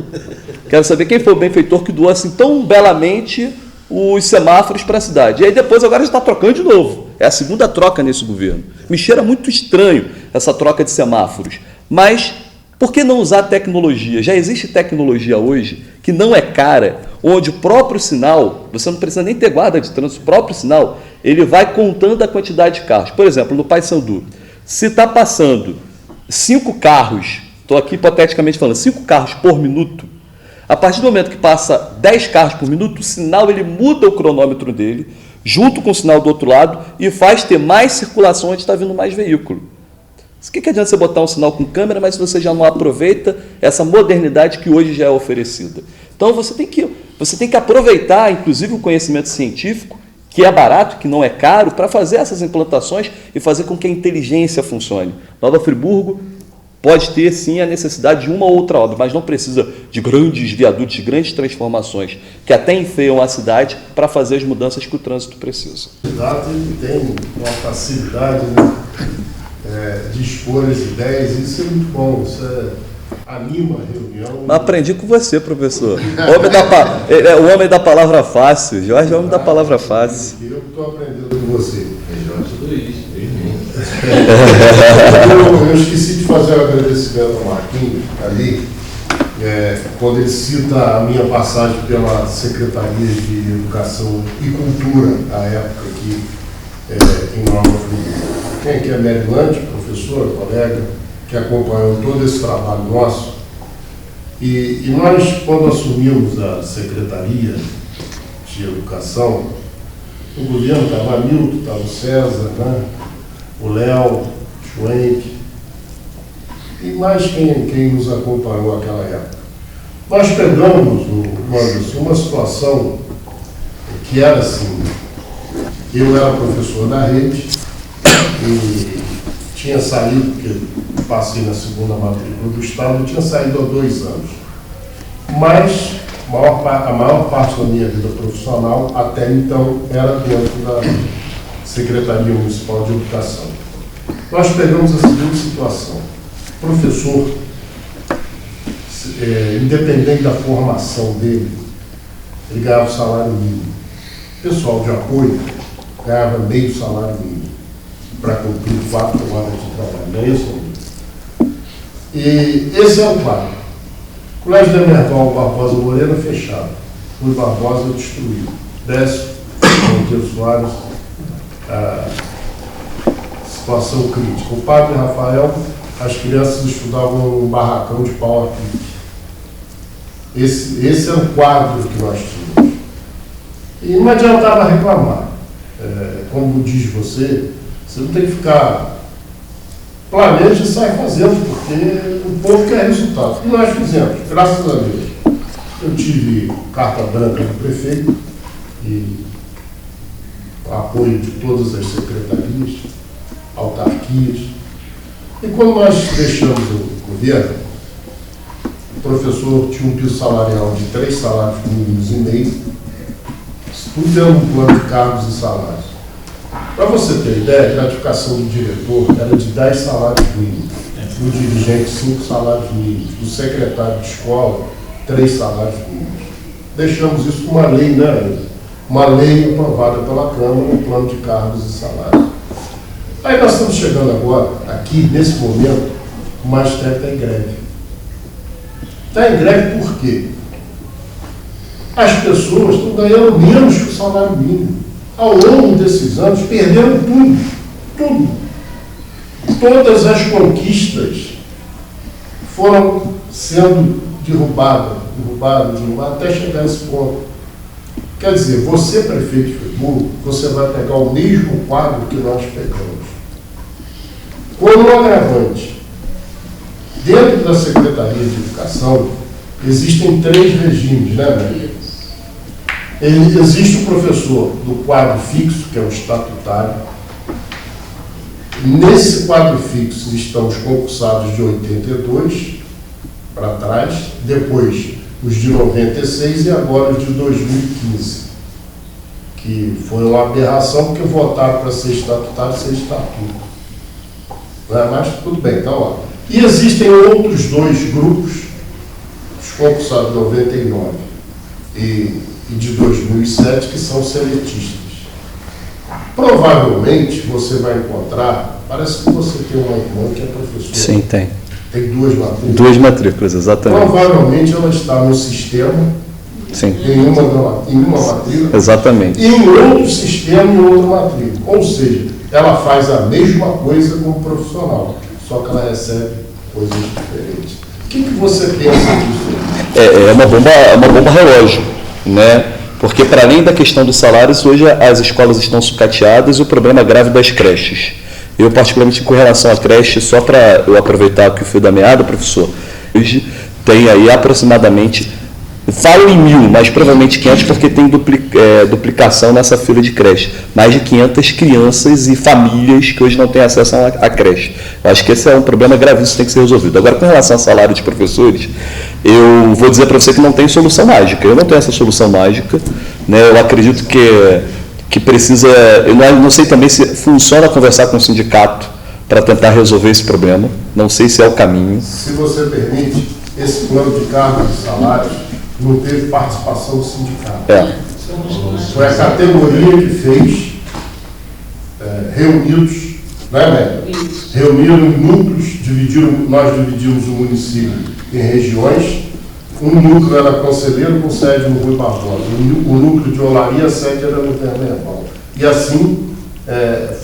quero saber quem foi o benfeitor que doou assim tão belamente os semáforos para a cidade. E aí depois agora já está trocando de novo. É a segunda troca nesse governo. Me cheira muito estranho essa troca de semáforos. Mas por que não usar tecnologia? Já existe tecnologia hoje que não é cara, onde o próprio sinal, você não precisa nem ter guarda de trânsito, o próprio sinal, ele vai contando a quantidade de carros. Por exemplo, no Paissandu, se está passando 5 carros, estou aqui hipoteticamente falando, 5 carros por minuto, a partir do momento que passa 10 carros por minuto, o sinal ele muda o cronômetro dele, junto com o sinal do outro lado, e faz ter mais circulação onde está vindo mais veículo. O que adianta você botar um sinal com câmera, mas você já não aproveita essa modernidade que hoje já é oferecida? Então você tem que aproveitar, inclusive, o conhecimento científico, que é barato, que não é caro, para fazer essas implantações e fazer com que a inteligência funcione. Nova Friburgo pode ter, sim, a necessidade de uma ou outra obra, mas não precisa de grandes viadutos, de grandes transformações, que até enfeiam a cidade para fazer as mudanças que o trânsito precisa. O candidato tem uma facilidade, né, de expor as ideias, isso é muito bom, isso anima a reunião. Aprendi com você, professor. O homem da palavra fácil. Jorge é o homem da palavra fácil. Eu estou aprendendo com você. Jorge, tudo isso. Eu esqueci de fazer um agradecimento ao Marquinhos ali, quando ele cita a minha passagem pela Secretaria de Educação e Cultura, à época aqui em Nova Friburgo. Quem aqui é Merilante, professor, colega, que acompanhou todo esse trabalho nosso. E nós, quando assumimos a Secretaria de Educação, o governo estava Milton, estava o César, né? O Léo, Schwenk, e mais quem nos acompanhou naquela época. Nós pegamos, Anderson, uma situação que era assim, eu era professor da rede e tinha saído, porque passei na segunda matrícula do Estado, eu tinha saído há 2 anos. Mas a maior parte da minha vida profissional, até então, era dentro da Secretaria Municipal de Educação. Nós pegamos a seguinte situação. O professor, independente da formação dele, ele ganhava o salário mínimo. O pessoal de apoio ganhava meio salário mínimo para cumprir 4 horas de trabalho. Não é isso? E esse é o quadro. O Colégio Demerval Barbosa Moreira fechado. Rui Barbosa destruído. Décio, Monteiro Soares, situação crítica. O padre Rafael, as crianças estudavam um barracão de pau a pique. Esse é o quadro que nós tínhamos. E não adiantava reclamar. Como diz você não tem que ficar planeja e sai fazendo, porque o povo quer resultado. E nós fizemos, graças a Deus. Eu tive carta branca do prefeito e apoio de todas as secretarias, autarquias. E quando nós deixamos o governo, o professor tinha um piso salarial de 3 salários mínimos e meio, tudo dentro do plano de cargos e salários. Para você ter ideia, a gratificação do diretor era de 10 salários mínimos, do dirigente 5 salários mínimos, do secretário de escola 3 salários mínimos. Deixamos isso com uma lei, né? Uma lei aprovada pela Câmara, um plano de cargos e salários. Aí nós estamos chegando agora, aqui, nesse momento, o magistério está em greve. Está em greve por quê? As pessoas estão ganhando menos que o salário mínimo. Ao longo desses anos, perderam tudo. Todas as conquistas foram sendo derrubadas, até chegar a esse ponto. Quer dizer, você, prefeito de Friburgo, você vai pegar o mesmo quadro que nós pegamos. Como um agravante, dentro da Secretaria de Educação, existem 3 regimes, né, Maria? Existe o professor do quadro fixo, que é o estatutário. Nesse quadro fixo estão os concursados de 82 para trás, depois os de 96 e agora os de 2015, que foi uma aberração porque votaram para ser estatutário sem estatuto. Não é? Mas tudo bem, então lá. E existem outros 2 grupos, os concursados de 99 e de 2007, que são seletistas. Provavelmente você vai encontrar, parece que você tem uma irmã que é professora. Sim, tem. Tem 2 matrículas. 2 matrículas, exatamente. Provavelmente ela está no sistema, sim, em uma matrícula, exatamente, e em outro sistema, em outra matrícula. Ou seja, ela faz a mesma coisa como profissional, só que ela recebe coisas diferentes. O que você pensa disso? É uma bomba relógio, né? Porque para além da questão dos salários, hoje as escolas estão sucateadas e o problema grave das creches. Eu, particularmente, com relação à creche, só para eu aproveitar aqui o fio da meada, professor, hoje tem aí aproximadamente, falo em 1000, mas provavelmente 500, porque tem duplicação nessa fila de creche. Mais de 500 crianças e famílias que hoje não têm acesso à creche. Eu acho que esse é um problema gravíssimo que tem que ser resolvido. Agora, com relação ao salário de professores, eu vou dizer para você que não tem solução mágica. Eu não tenho essa solução mágica, né? Eu acredito que precisa... Eu não sei também se funciona conversar com o sindicato para tentar resolver esse problema. Não sei se é o caminho. Se você permite, esse plano de cargos e salários não teve participação do sindicato. Foi a categoria que fez, reunidos, né, Médio? Reuniram núcleos, nós dividimos o município em regiões. Um núcleo era conselheiro com sede no Rui Barbosa, o núcleo de Olaria, a sede era no Demerval. E assim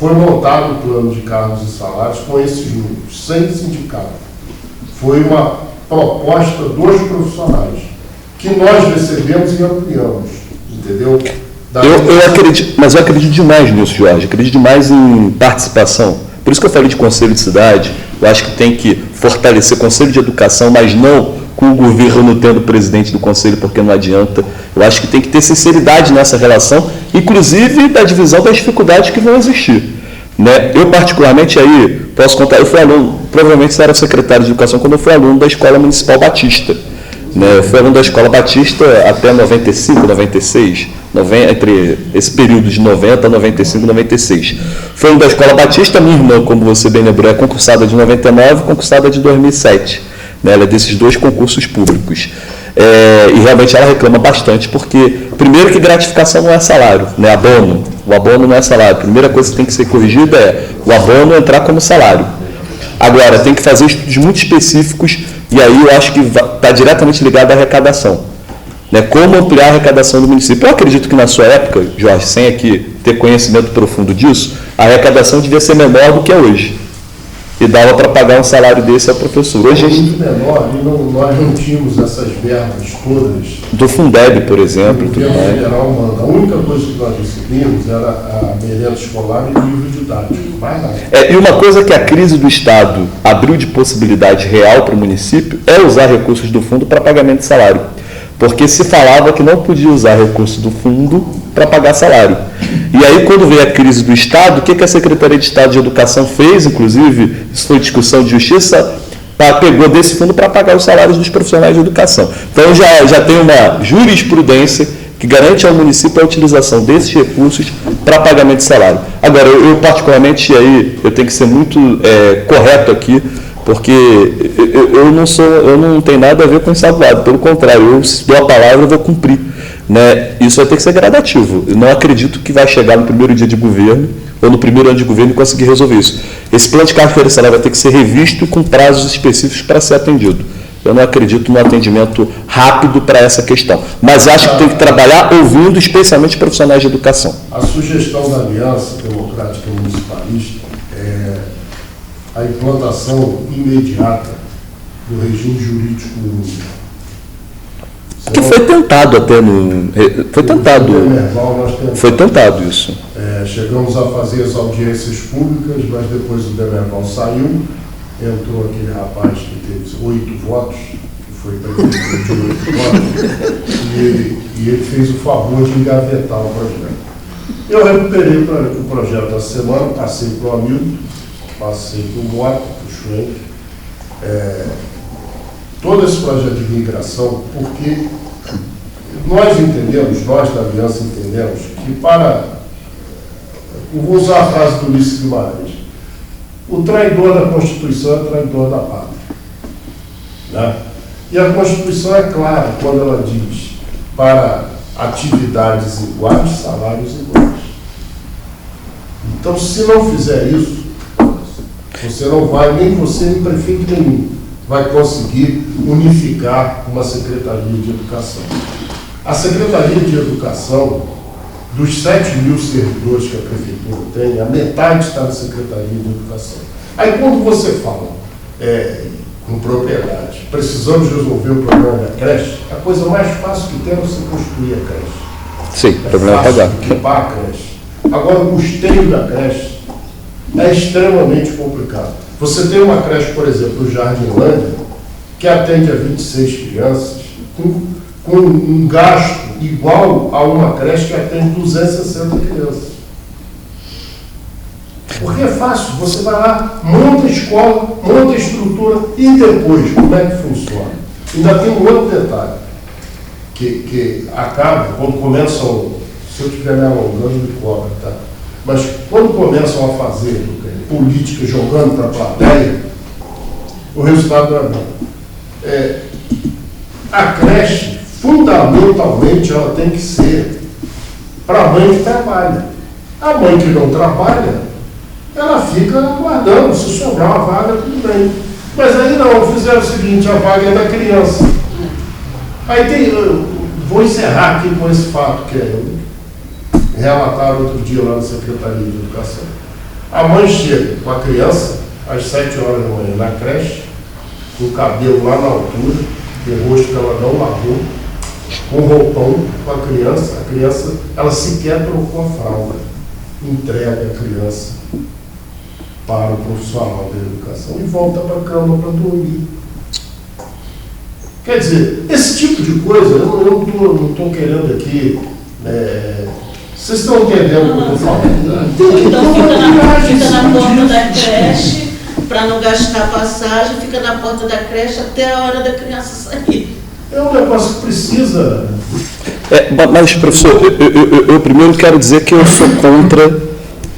foi montado o plano de cargos e salários com esses núcleos, sem sindicato. Foi uma proposta dos profissionais, que nós recebemos e ampliamos, entendeu? Eu acredito, mas eu acredito demais nisso, Jorge. Acredito demais em participação. Por isso que eu falei de conselho de cidade, eu acho que tem que fortalecer conselho de educação, mas não com o governo tendo presidente do conselho, porque não adianta. Eu acho que tem que ter sinceridade nessa relação, inclusive da divisão das dificuldades que vão existir. Né? Eu, particularmente, aí, posso contar, eu fui aluno, provavelmente você era secretário de educação quando eu fui aluno da Escola Municipal Batista. Né? Eu fui aluno da Escola Batista até 95, 96, entre esse período de 90, 95, 96. Fui aluno da Escola Batista, minha irmã, como você bem lembrou, é concursada de 99, concursada de 2007. Né? Ela é desses 2 concursos públicos. E realmente ela reclama bastante, porque, primeiro, que gratificação não é salário, né? Abono. O abono não é salário. A primeira coisa que tem que ser corrigida é o abono entrar como salário. Agora, tem que fazer estudos muito específicos, e aí eu acho que está diretamente ligado à arrecadação. Né? Como ampliar a arrecadação do município. Eu acredito que na sua época, Jorge, sem aqui ter conhecimento profundo disso, a arrecadação devia ser menor do que é hoje. E dava para pagar um salário desse ao professor. Hoje a gente... menor, e nós não tínhamos essas verbas todas. Do Fundeb, por exemplo. O governo federal manda. A única coisa que nós recebíamos era a merenda escolar e o livro didático. Mais nada. E uma coisa que a crise do Estado abriu de possibilidade real para o município é usar recursos do fundo para pagamento de salário. Porque se falava que não podia usar recursos do fundo para pagar salário. E aí, quando veio a crise do Estado, o que a Secretaria de Estado de Educação fez, inclusive, isso foi discussão de justiça, pegou desse fundo para pagar os salários dos profissionais de educação. Então, já tem uma jurisprudência que garante ao município a utilização desses recursos para pagamento de salário. Agora, eu particularmente, aí, eu tenho que ser muito correto aqui, porque eu não tenho nada a ver com ensaboado, pelo contrário, eu, se dou a palavra, eu vou cumprir. Né? Isso vai ter que ser gradativo. Eu não acredito que vai chegar no primeiro dia de governo ou no primeiro ano de governo e conseguir resolver isso. Esse plano de carga oferecida vai ter que ser revisto com prazos específicos para ser atendido. Eu não acredito no atendimento rápido para essa questão. Mas acho que tem que trabalhar ouvindo especialmente profissionais de educação. A sugestão da Aliança Democrática Municipalista é a implantação imediata do regime jurídico único. Que foi tentado até no... Foi tentado isso. Chegamos a fazer as audiências públicas, mas depois o Demerval saiu, entrou aquele rapaz que teve 8 votos, que foi prefeito de 8 votos, e ele fez o favor de engavetar o projeto. Eu recuperei o projeto da semana, passei para o Hamilton, passei para o Mota, para o Schwenk, todo esse projeto de migração, porque nós entendemos, nós da Aliança entendemos, que eu vou usar a frase do Ulisses Guimarães, o traidor da Constituição é traidor da pátria. Né? E a Constituição é clara quando ela diz para atividades iguais, salários iguais. Então, se não fizer isso, você não vai, nem você, nem prefeito nenhum, vai conseguir unificar uma Secretaria de Educação. A Secretaria de Educação, dos 7 mil servidores que a Prefeitura tem, a metade está na Secretaria de Educação. Aí quando você fala com propriedade, precisamos resolver o problema da creche, a coisa mais fácil que tem é você construir a creche. Sim, o problema é pagar. Equipar a creche. Agora, o custeio da creche é extremamente complicado. Você tem uma creche, por exemplo, no Jardinlândia, que atende a 26 crianças, com um gasto igual a uma creche que atende 260 crianças. Porque é fácil, você vai lá, monta a escola, monta a estrutura e depois, como é que funciona? Ainda tem um outro detalhe, que acaba, quando começam, se eu estiver me alongando, me cobra, tá? Mas quando começam a fazer política jogando para a plateia, o resultado não é bom. A creche, fundamentalmente, ela tem que ser para a mãe que trabalha. A mãe que não trabalha, ela fica aguardando, se sobrar uma vaga, tudo bem. Mas aí não, fizeram o seguinte, a vaga é da criança. Aí vou encerrar aqui com esse fato que relataram outro dia lá na Secretaria de Educação. A mãe chega com a criança às 7 horas da manhã na creche, com o cabelo lá na altura, o rosto que ela não lavou, com roupão com a criança, ela sequer trocou a fralda, entrega a criança para o profissional da educação e volta para a cama para dormir. Quer dizer, esse tipo de coisa, eu não estou querendo aqui... vocês estão entendendo o que eu estou falando? Então fica na porta da creche, para não gastar passagem, fica na porta da creche até a hora da criança sair. É um negócio que precisa... Mas, professor, eu primeiro quero dizer que eu sou contra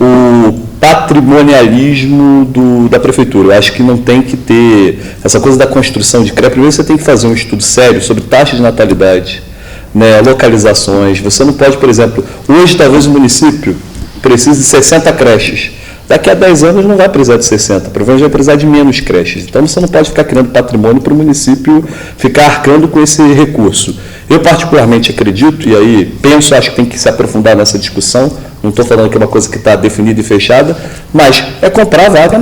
o patrimonialismo da prefeitura. Eu acho que não tem que ter essa coisa da construção de CREA. Primeiro você tem que fazer um estudo sério sobre taxa de natalidade, né, localizações. Você não pode, por exemplo, hoje talvez o município precise de 60 creches. Daqui a 10 anos não vai precisar de 60, provavelmente vai precisar de menos creches. Então você não pode ficar criando patrimônio para o município ficar arcando com esse recurso. Eu particularmente acredito, e aí penso, acho que tem que se aprofundar nessa discussão, não estou falando que é uma coisa que está definida e fechada, mas é comprar vaga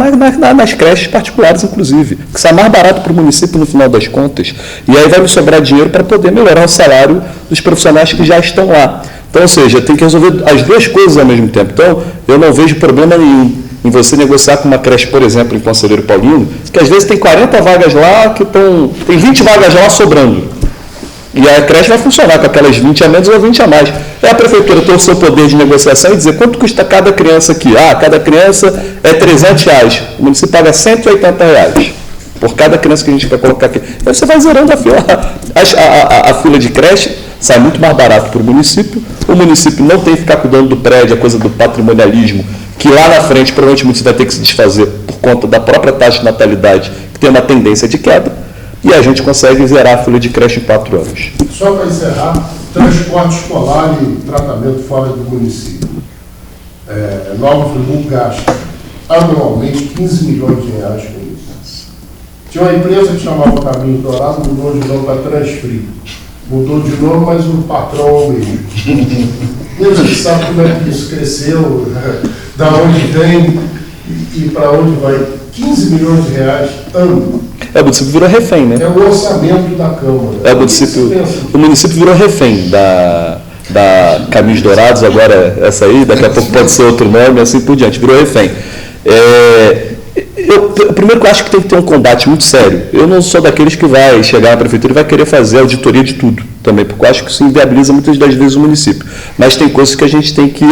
nas creches particulares, inclusive, que sai mais barato para o município no final das contas. E aí vai me sobrar dinheiro para poder melhorar o salário dos profissionais que já estão lá. Então, ou seja, tem que resolver as duas coisas ao mesmo tempo. Então, eu não vejo problema nenhum em você negociar com uma creche, por exemplo, em Conselheiro Paulino, que às vezes tem 40 vagas lá, tem 20 vagas lá sobrando. E a creche vai funcionar com aquelas 20 a menos ou 20 a mais. É a prefeitura ter o seu poder de negociação e dizer quanto custa cada criança aqui. Cada criança é R$300. O município paga R$180 por cada criança que a gente vai colocar aqui. Aí você vai zerando a fila. A fila de creche sai muito mais barato para o município não tem que ficar cuidando do prédio, a coisa do patrimonialismo, que lá na frente provavelmente o município vai ter que se desfazer por conta da própria taxa de natalidade, que tem uma tendência de queda, e a gente consegue zerar a fila de creche em 4 anos. Só para encerrar, transporte escolar e tratamento fora do município. Nova Friburgo gasta anualmente 15 milhões de reais com isso. Tinha uma empresa que chamava Caminho Dourado, mudou de nome para Transfree. Mudou de nome, mas o patrão é o mesmo. E a gente sabe como é que isso cresceu, da onde vem e para onde vai. 15 milhões de reais ano. O município virou refém, né? É o orçamento da Câmara. O município virou refém da Caminhos Dourados, agora essa aí, daqui a pouco pode ser outro nome, assim por diante, virou refém. Primeiro que eu acho que tem que ter um combate muito sério. Eu não sou daqueles que vai chegar na prefeitura e vai querer fazer auditoria de tudo também, porque eu acho que isso inviabiliza muitas das vezes o município. Mas tem coisas que a gente tem que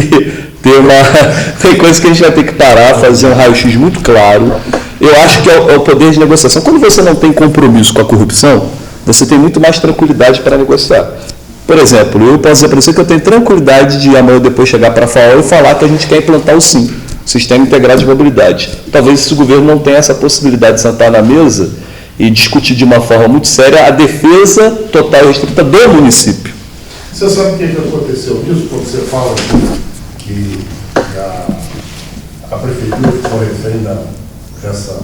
tem coisas que a gente vai ter que parar, fazer um raio-x muito claro. Eu acho que é o poder de negociação. Quando você não tem compromisso com a corrupção, você tem muito mais tranquilidade para negociar. Por exemplo, eu posso dizer para você que eu tenho tranquilidade de amanhã ou depois chegar para a FAO e falar que a gente quer implantar o SIM, Sistema Integrado de Mobilidade. Talvez esse governo não tenha essa possibilidade de sentar na mesa e discutir de uma forma muito séria a defesa total e restrita do município. Você sabe o que aconteceu nisso, quando você fala que a prefeitura ficou refém dessa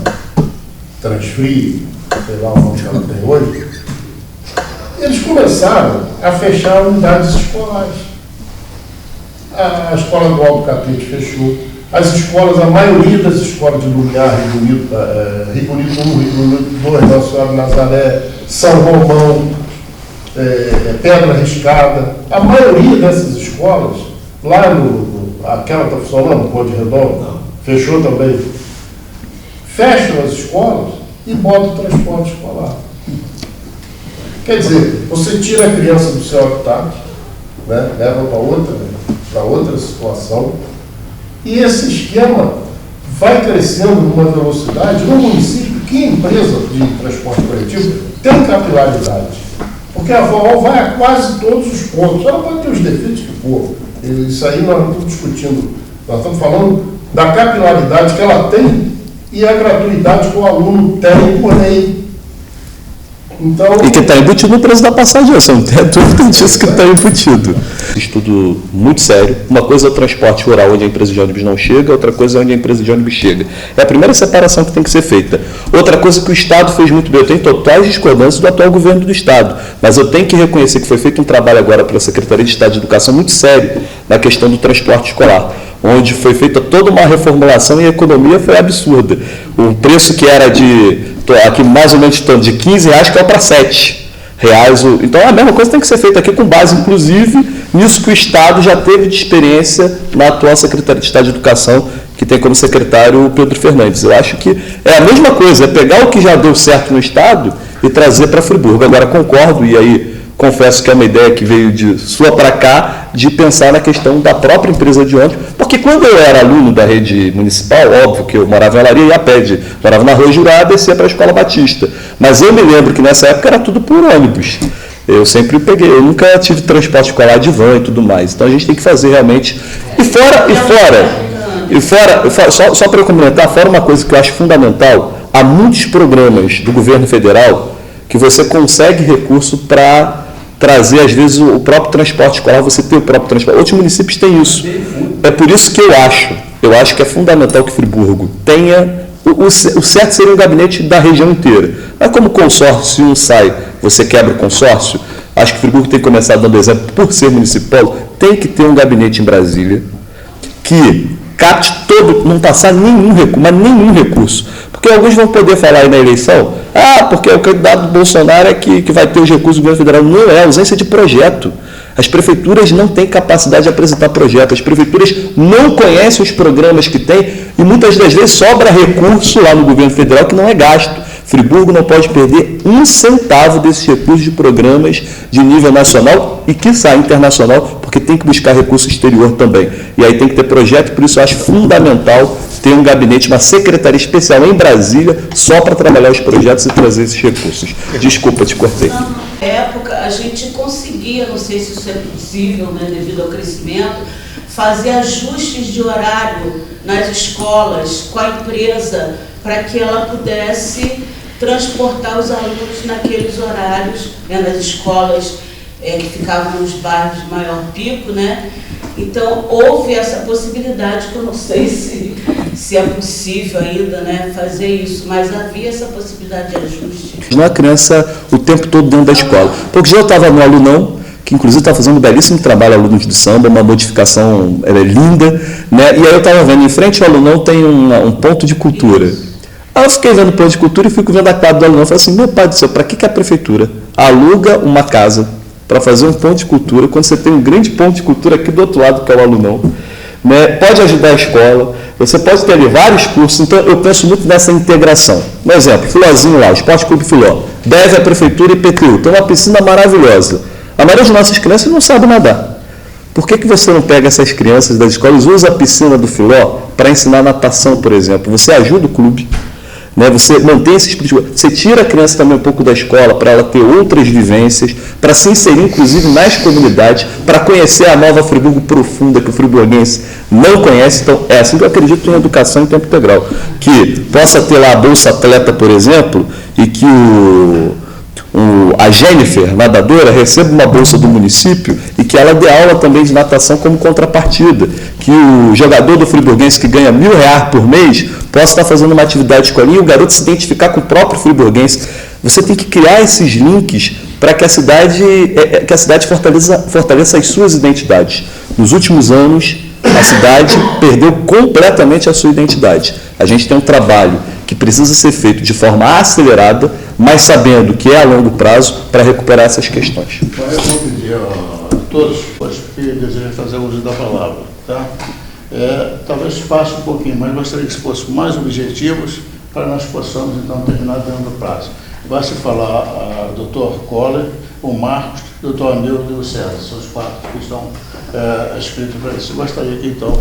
Transfree, sei lá o nome que ela tem hoje? Eles começaram a fechar unidades escolares. A escola do Alto Catete fechou. As escolas, a maioria das escolas de Lumiar, Rio Bonito 1, Rio Bonito 2, Nossa Senhora Nazaré, São Romão, Pedra Riscada, a maioria dessas escolas, lá aquela está funcionando, Ponte Redonda, fechou também. Fecham as escolas e botam o transporte escolar. Quer dizer, você tira a criança do seu habitat, né, leva para outra situação, e esse esquema vai crescendo numa velocidade no município que a empresa de transporte coletivo tem capilaridade. Porque a FAO vai a quase todos os pontos. Ela pode ter os defeitos que for. Isso aí nós não estamos discutindo. Nós estamos falando da capilaridade que ela tem e a gratuidade que o aluno tem por lei. Então, e que está embutido no preço da passagem, você não tem dúvida disso que está embutido. Estudo muito sério. Uma coisa é o transporte rural, onde a empresa de ônibus não chega, outra coisa é onde a empresa de ônibus chega. É a primeira separação que tem que ser feita. Outra coisa que o Estado fez muito bem, eu tenho totais discordâncias do atual governo do Estado, mas eu tenho que reconhecer que foi feito um trabalho agora pela Secretaria de Estado de Educação muito sério na questão do transporte escolar, onde foi feita toda uma reformulação e a economia foi absurda. O preço que era aqui mais ou menos de R$15, caiu para R$7. Então a mesma coisa tem que ser feita aqui com base, inclusive, nisso que o Estado já teve de experiência na atual Secretaria de Estado de Educação, que tem como secretário o Pedro Fernandes. Eu acho que é a mesma coisa, é pegar o que já deu certo no Estado e trazer para Friburgo. Agora, concordo, e aí confesso que é uma ideia que veio de sua para cá, de pensar na questão da própria empresa de ônibus, porque quando eu era aluno da rede municipal, óbvio que eu morava em Olaria e a pé, morava na Rua Jurá, descia para a Escola Batista. Mas eu me lembro que nessa época era tudo por ônibus. Eu sempre peguei, eu nunca tive transporte escolar de van e tudo mais. Então a gente tem que fazer realmente. Só para eu complementar, fora uma coisa que eu acho fundamental, há muitos programas do governo federal que você consegue recurso para trazer, às vezes, o próprio transporte escolar, você ter o próprio transporte. Outros municípios têm isso. É por isso que eu acho que é fundamental que Friburgo tenha, o certo seria um gabinete da região inteira. Mas como o consórcio, se um sai, você quebra o consórcio, acho que Friburgo tem que começar dando exemplo, por ser municipal, tem que ter um gabinete em Brasília que capte todo, não passar nenhum recurso. Porque alguns vão poder falar aí na eleição, porque o candidato do Bolsonaro é que vai ter os recursos do governo federal. Não é, ausência de projeto. As prefeituras não têm capacidade de apresentar projetos, as prefeituras não conhecem os programas que têm e muitas das vezes sobra recurso lá no governo federal que não é gasto. Friburgo não pode perder um centavo desses recursos de programas de nível nacional e, quiçá, internacional, porque tem que buscar recurso exterior também. E aí tem que ter projeto, por isso eu acho fundamental ter um gabinete, uma secretaria especial em Brasília, só para trabalhar os projetos e trazer esses recursos. Desculpa, te cortei. Na época, a gente conseguia, não sei se isso é possível, né, devido ao crescimento, fazer ajustes de horário nas escolas com a empresa para que ela pudesse transportar os alunos naqueles horários, né, nas escolas que ficavam nos bairros de maior pico, né? Então, houve essa possibilidade, que eu não sei se é possível ainda, né, fazer isso, mas havia essa possibilidade de ajuste. Não é criança o tempo todo dentro da escola. Porque já eu estava no Alunão, que inclusive está fazendo um belíssimo trabalho, alunos de samba, uma modificação linda, né? E aí eu estava vendo, em frente ao Alunão tem um ponto de cultura. Aí eu fiquei vendo o ponto de cultura e fico vendo a quadra do Alunão. Eu falei assim, meu pai do céu, para que a prefeitura aluga uma casa para fazer um ponto de cultura, quando você tem um grande ponto de cultura aqui do outro lado, que é o Alunão, né? Pode ajudar a escola, você pode ter ali vários cursos, então eu penso muito nessa integração. Um exemplo, Filózinho lá, o Esporte Clube Filó, deve à Prefeitura e IPTU, tem uma piscina maravilhosa. A maioria das nossas crianças não sabe nadar. Por que você não pega essas crianças das escolas e usa a piscina do Filó para ensinar natação, por exemplo? Você ajuda o clube. Né, você mantém esses princípios, você tira a criança também um pouco da escola para ela ter outras vivências, para se inserir inclusive nas comunidades, para conhecer a nova Friburgo profunda que o friburguense não conhece. Então é assim que eu acredito em educação em tempo integral, que possa ter lá a Bolsa Atleta, por exemplo, e que a Jennifer, nadadora, receba uma bolsa do município e que ela dê aula também de natação como contrapartida, que o jogador do friburguense que ganha R$1.000 por mês possa estar fazendo uma atividade escolinha e o garoto se identificar com o próprio friburguense. Você tem que criar esses links para que a cidade fortaleça as suas identidades. Nos últimos anos, a cidade perdeu completamente a sua identidade. A gente tem um trabalho que precisa ser feito de forma acelerada, mas sabendo que é a longo prazo, para recuperar essas questões. Eu vou pedir a todos que desejam fazer uso da palavra, tá? Talvez passe um pouquinho, mas gostaria que fossem mais objetivos para nós possamos, então, terminar dentro do prazo. Vai se falar o doutor Coller, o Marcos, o doutor Hamilton e o César, são os quatro que estão escritos para isso. Eu gostaria que, então,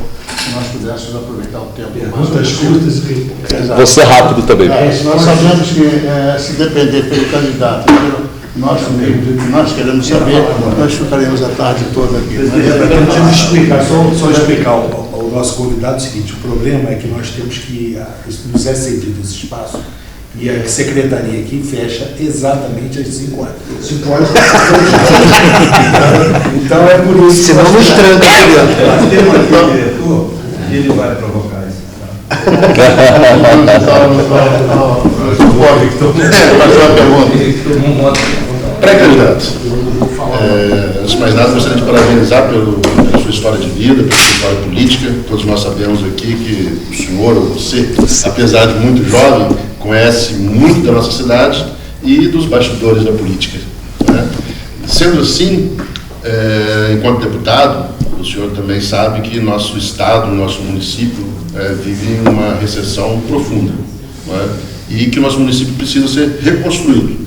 nós pudéssemos aproveitar o tempo. Perguntas curtas e você rápido também. Nós sabemos que, se depender pelo candidato, pelo nosso meio, que nós queremos saber, nós ficaremos a tarde toda aqui. Só explicar ao nosso convidado o seguinte: o problema é que nós temos que nos é cedido esse espaço e a secretaria aqui fecha exatamente às 5 horas. 5 horas. Então é por isso. Senão nos tranca aqui dentro. Tem um diretor e ele vai provocar isso. Pré-candidato. Antes de mais nada, gostaria de parabenizar pela sua história de vida, pela sua história política. Todos nós sabemos aqui que o senhor ou você, apesar de muito jovem, conhece muito da nossa cidade e dos bastidores da política, né? Sendo assim, enquanto deputado, o senhor também sabe que nosso estado, nosso município vive uma recessão profunda, não é? E que o nosso município precisa ser reconstruído.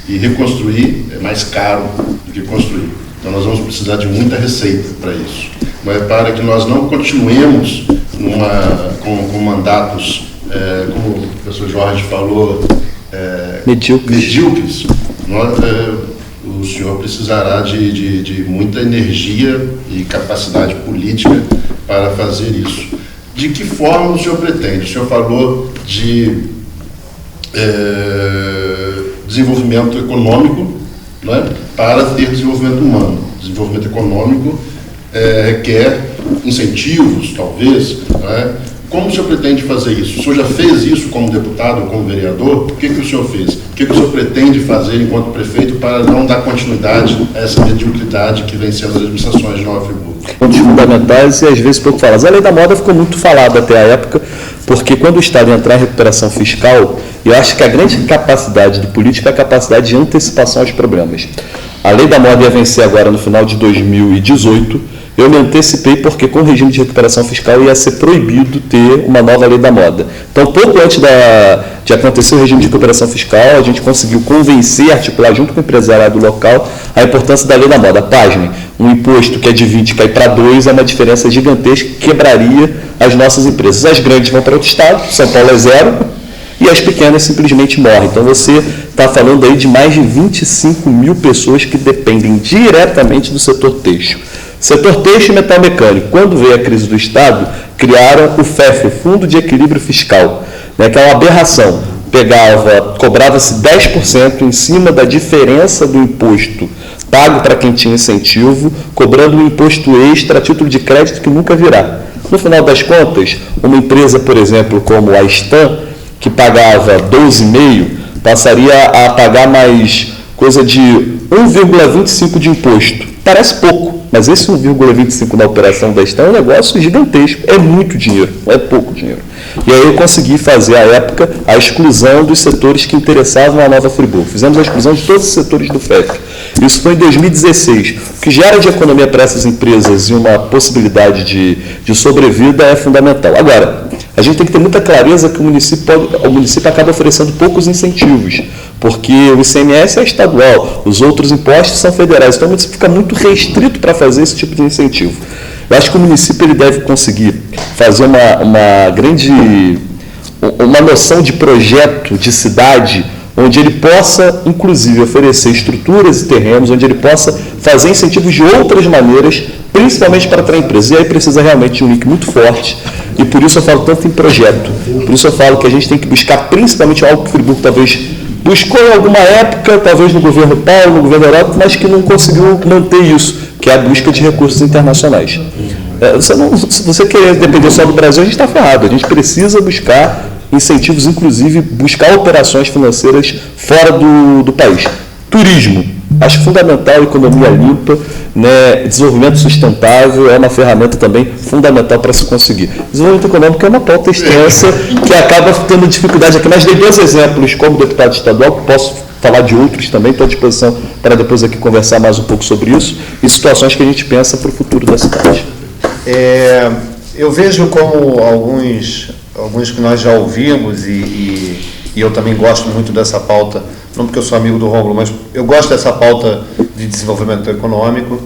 E reconstruir é mais caro do que construir. Então nós vamos precisar de muita receita para isso. Mas para que nós não continuemos com mandatos, como o professor Jorge falou, medíocres, o senhor precisará de muita energia e capacidade política para fazer isso. De que forma o senhor pretende? O senhor falou de desenvolvimento econômico, não é? Para ter desenvolvimento humano. Desenvolvimento econômico requer incentivos, talvez, não é? Como o senhor pretende fazer isso? O senhor já fez isso como deputado, como vereador? O que o senhor fez? O que o senhor pretende fazer enquanto prefeito para não dar continuidade a essa mediocridade que vem sendo as administrações de Nova Friburgo? Pontos fundamentais e às vezes pouco falados. A lei da moda ficou muito falada até a época, porque quando o Estado entrar em recuperação fiscal, eu acho que a grande capacidade do político é a capacidade de antecipação aos problemas. A lei da moda ia vencer agora no final de 2018, eu me antecipei porque com o regime de recuperação fiscal ia ser proibido ter uma nova lei da moda. Então, pouco antes de acontecer o regime de recuperação fiscal, a gente conseguiu convencer, articular junto com o empresariado local a importância da lei da moda. Pasmem, um imposto que é de 20 cai para 2 é uma diferença gigantesca que quebraria as nossas empresas. As grandes vão para outro estado, São Paulo é 0, e as pequenas simplesmente morrem. Então você está falando aí de mais de 25 mil pessoas que dependem diretamente do setor têxtil. Setor têxtil e metal mecânico. Quando veio a crise do Estado, criaram o FEF, o Fundo de Equilíbrio Fiscal, né, que é uma aberração. Cobrava-se 10% em cima da diferença do imposto pago para quem tinha incentivo, cobrando um imposto extra a título de crédito que nunca virá. No final das contas, uma empresa, por exemplo, como a Stan, que pagava 12,5%, passaria a pagar mais coisa de 1,25% de imposto. Parece pouco, mas esse 1,25% na operação da Stan é um negócio gigantesco, é muito dinheiro, não é pouco dinheiro. E aí eu consegui fazer, à época, a exclusão dos setores que interessavam a Nova Friburgo. Fizemos a exclusão de todos os setores do FEF. Isso foi em 2016. O que gera de economia para essas empresas e uma possibilidade de sobrevida é fundamental. Agora, a gente tem que ter muita clareza que o município acaba oferecendo poucos incentivos, porque o ICMS é estadual, os outros impostos são federais, então o município fica muito restrito para fazer esse tipo de incentivo. Eu acho que o município ele deve conseguir fazer uma noção de projeto de cidade, onde ele possa, inclusive, oferecer estruturas e terrenos, onde ele possa fazer incentivos de outras maneiras, principalmente para atrair empresas. E aí precisa realmente de um link muito forte, e por isso eu falo tanto em projeto. Por isso eu falo que a gente tem que buscar principalmente algo que o Friburgo talvez buscou em alguma época, talvez no governo Paulo, no governo Europa, mas que não conseguiu manter isso, que é a busca de recursos internacionais. Se você querer depender só do Brasil, a gente está ferrado. A gente precisa buscar incentivos, inclusive buscar operações financeiras fora do país. Turismo, acho fundamental, economia limpa, né? Desenvolvimento sustentável é uma ferramenta também fundamental para se conseguir. Desenvolvimento econômico é uma pauta extensa que acaba tendo dificuldade aqui, mas dei 2 exemplos como deputado estadual, que posso falar de outros também, estou à disposição para depois aqui conversar mais um pouco sobre isso, e situações que a gente pensa para o futuro da cidade. Eu vejo como alguns que nós já ouvimos, e eu também gosto muito dessa pauta, não porque eu sou amigo do Rômulo, mas eu gosto dessa pauta de desenvolvimento econômico,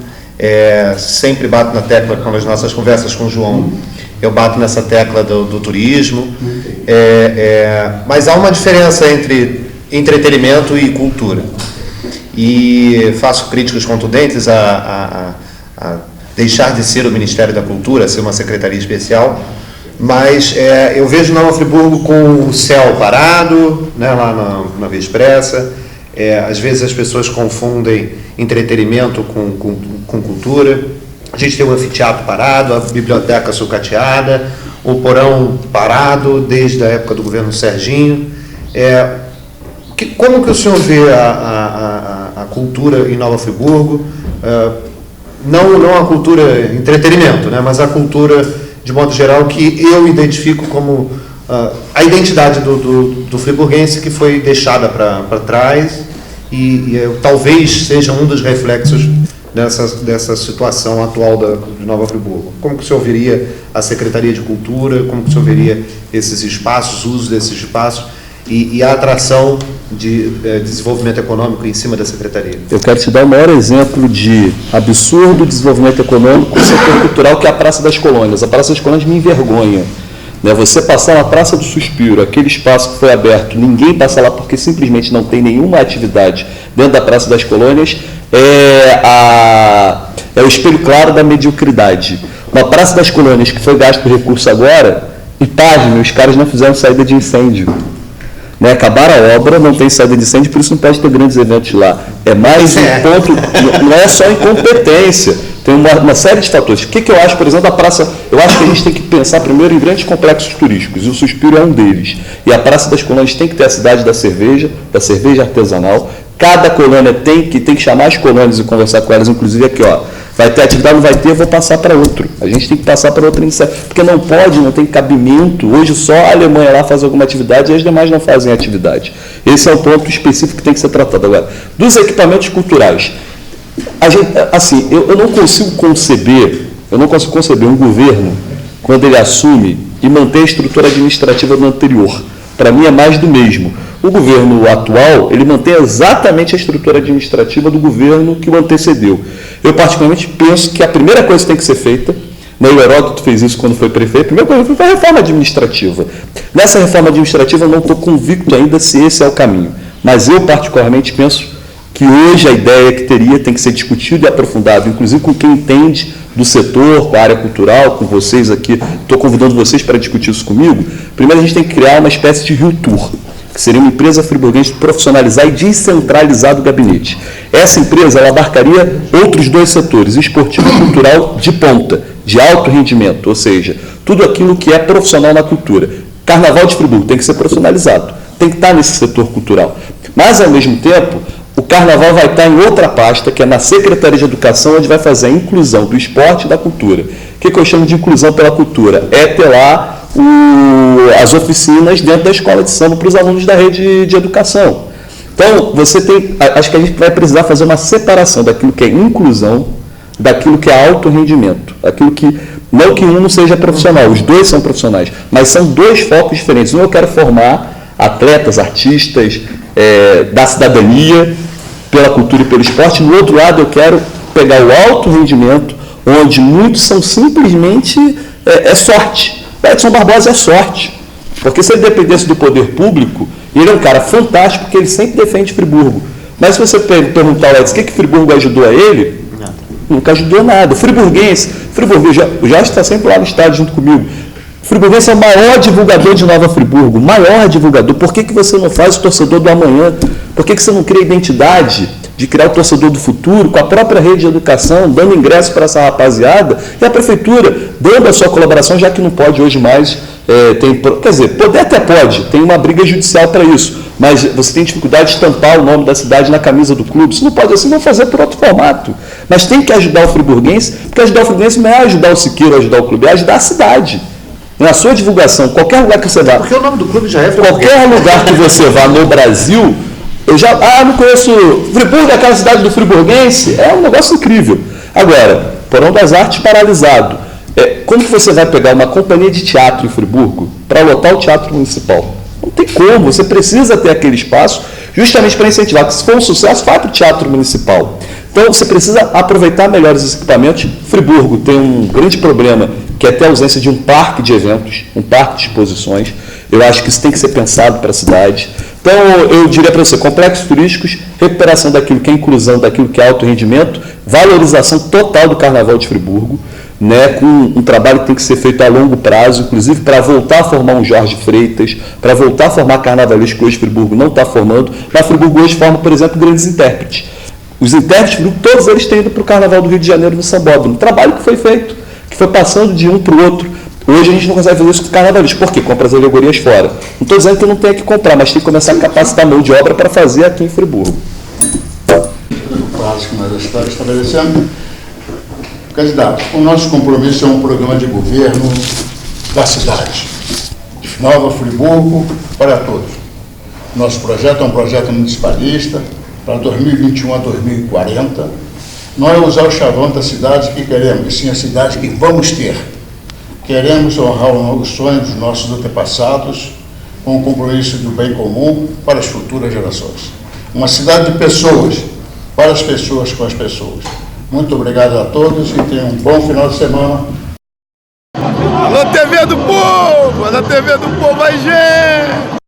sempre bato na tecla com as nossas conversas com o João, eu bato nessa tecla do turismo, mas há uma diferença entre entretenimento e cultura, e faço críticas contundentes a deixar de ser o Ministério da Cultura, ser uma secretaria especial, mas eu vejo Nova Friburgo com o céu parado, né, lá na Via Expressa. Às vezes as pessoas confundem entretenimento com cultura. A gente tem o anfiteatro parado, a biblioteca sucateada, o porão parado desde a época do governo Serginho. Como que o senhor vê a cultura em Nova Friburgo? Não a cultura entretenimento, né, mas a cultura de modo geral, que eu identifico como a identidade do friburguense que foi deixada para trás e talvez seja um dos reflexos dessa situação atual de Nova Friburgo? Como que o senhor veria a Secretaria de Cultura, como que o senhor veria esses espaços, o uso desses espaços e a atração de desenvolvimento econômico em cima da Secretaria? Eu quero te dar o maior exemplo de absurdo desenvolvimento econômico no setor cultural, que é a Praça das Colônias. A Praça das Colônias me envergonha. Você passar na Praça do Suspiro, aquele espaço que foi aberto, ninguém passa lá porque simplesmente não tem nenhuma atividade dentro da Praça das Colônias, é o espelho claro da mediocridade. Uma Praça das Colônias que foi gasto recurso agora, e pasme, os caras não fizeram saída de incêndio. Acabaram a obra, não tem saída de incêndio, por isso não pode ter grandes eventos lá. É mais um ponto, não é só incompetência, tem uma série de fatores. O que eu acho, por exemplo, da praça? Eu acho que a gente tem que pensar primeiro em grandes complexos turísticos, e o Suspiro é um deles. E a Praça das Colônias tem que ter a cidade da cerveja artesanal. Cada colônia tem que chamar as colônias e conversar com elas, inclusive aqui, vai ter atividade, não vai ter, eu vou passar para outro. A gente tem que passar para outra iniciativa, porque não tem cabimento. Hoje só a Alemanha lá faz alguma atividade e as demais não fazem atividade. Esse é o ponto específico que tem que ser tratado. Agora, dos equipamentos culturais, eu não consigo conceber um governo, quando ele assume e mantém a estrutura administrativa do anterior. Para mim é mais do mesmo. O governo atual, ele mantém exatamente a estrutura administrativa do governo que o antecedeu. Eu, particularmente, penso que a primeira coisa que tem que ser feita, o Heródoto fez isso quando foi prefeito, a primeira coisa foi a reforma administrativa. Nessa reforma administrativa, eu não estou convicto ainda se esse é o caminho. Mas eu, particularmente, penso que hoje a ideia que tem que ser discutido e aprofundado, inclusive com quem entende do setor, com a área cultural, com vocês aqui, estou convidando vocês para discutir isso comigo. Primeiro, a gente tem que criar uma espécie de Rio Tour, que seria uma empresa friburguense profissionalizar e descentralizar do gabinete. Essa empresa ela abarcaria outros dois setores, esportivo e cultural de ponta, de alto rendimento, ou seja, tudo aquilo que é profissional na cultura. Carnaval de Friburgo tem que ser profissionalizado, tem que estar nesse setor cultural. Mas, ao mesmo tempo, o Carnaval vai estar em outra pasta, que é na Secretaria de Educação, onde vai fazer a inclusão do esporte e da cultura. O que eu chamo de inclusão pela cultura? É ter lá as oficinas dentro da escola de samba para os alunos da rede de educação. Então, acho que a gente vai precisar fazer uma separação daquilo que é inclusão, daquilo que é alto rendimento. Aquilo que, não que um não seja profissional, os dois são profissionais, mas são dois focos diferentes. Um, eu quero formar atletas, artistas da cidadania, pela cultura e pelo esporte. No outro lado, eu quero pegar o alto rendimento, onde muitos são simplesmente sorte. O Edson Barbosa é sorte, porque se ele dependesse do poder público, ele é um cara fantástico, porque ele sempre defende Friburgo. Mas se você perguntar ao Edson o que Friburgo ajudou a ele, nunca ajudou nada. O friburguense, o Jorge está sempre lá no estádio junto comigo. O friburguense é o maior divulgador de Nova Friburgo, o maior divulgador. Por que você não faz o torcedor do amanhã? Por que você não cria identidade de criar o torcedor do futuro, com a própria rede de educação, dando ingresso para essa rapaziada, e a prefeitura dando a sua colaboração, já que não pode hoje mais, poder até pode, tem uma briga judicial para isso, mas você tem dificuldade de estampar o nome da cidade na camisa do clube, você não pode assim, não fazer por outro formato, mas tem que ajudar o friburguense, porque ajudar o friburguense não é ajudar o Siqueiro, ajudar o clube, é ajudar a cidade. Na sua divulgação, qualquer lugar que você vá, porque o nome do clube já é Friburguense. Qualquer lugar que você vá no Brasil, não conheço Friburgo, aquela cidade do friburguense, é um negócio incrível. Agora, Porão das Artes paralisado. Como que você vai pegar uma companhia de teatro em Friburgo para lotar o teatro municipal? Não tem como, você precisa ter aquele espaço justamente para incentivar, que se for um sucesso, vai para o teatro municipal. Então, você precisa aproveitar melhor os equipamentos. Friburgo tem um grande problema, que é ter a ausência de um parque de eventos, um parque de exposições. Eu acho que isso tem que ser pensado para a cidade. Então, eu diria para você, complexos turísticos, recuperação daquilo que é inclusão, daquilo que é alto rendimento, valorização total do Carnaval de Friburgo, com um trabalho que tem que ser feito a longo prazo, inclusive para voltar a formar um Jorge Freitas, para voltar a formar carnavalesco que hoje Friburgo não está formando, mas Friburgo hoje forma, por exemplo, grandes intérpretes. Os intérpretes de Friburgo, todos eles têm ido para o Carnaval do Rio de Janeiro no Sambódromo. Um trabalho que foi feito, que foi passando de um para o outro. Hoje a gente não consegue fazer isso com o carnavalesco. Por quê? Compra as alegorias fora. Não estou dizendo que não tem que comprar, mas tem que começar a capacitar a mão de obra para fazer aqui em Friburgo. O prazo que nós estamos estabelecendo. Candidato, o nosso compromisso é um programa de governo da cidade, de Nova Friburgo para todos. Nosso projeto é um projeto municipalista para 2021 a 2040. não é usar o chavão da cidade que queremos, sim a cidade que vamos ter. Queremos honrar os sonhos dos nossos antepassados com o compromisso do bem comum para as futuras gerações. Uma cidade de pessoas, para as pessoas, com as pessoas. Muito obrigado a todos e tenham um bom final de semana. Alô, TV do Povo! Na TV do Povo, vai, gente!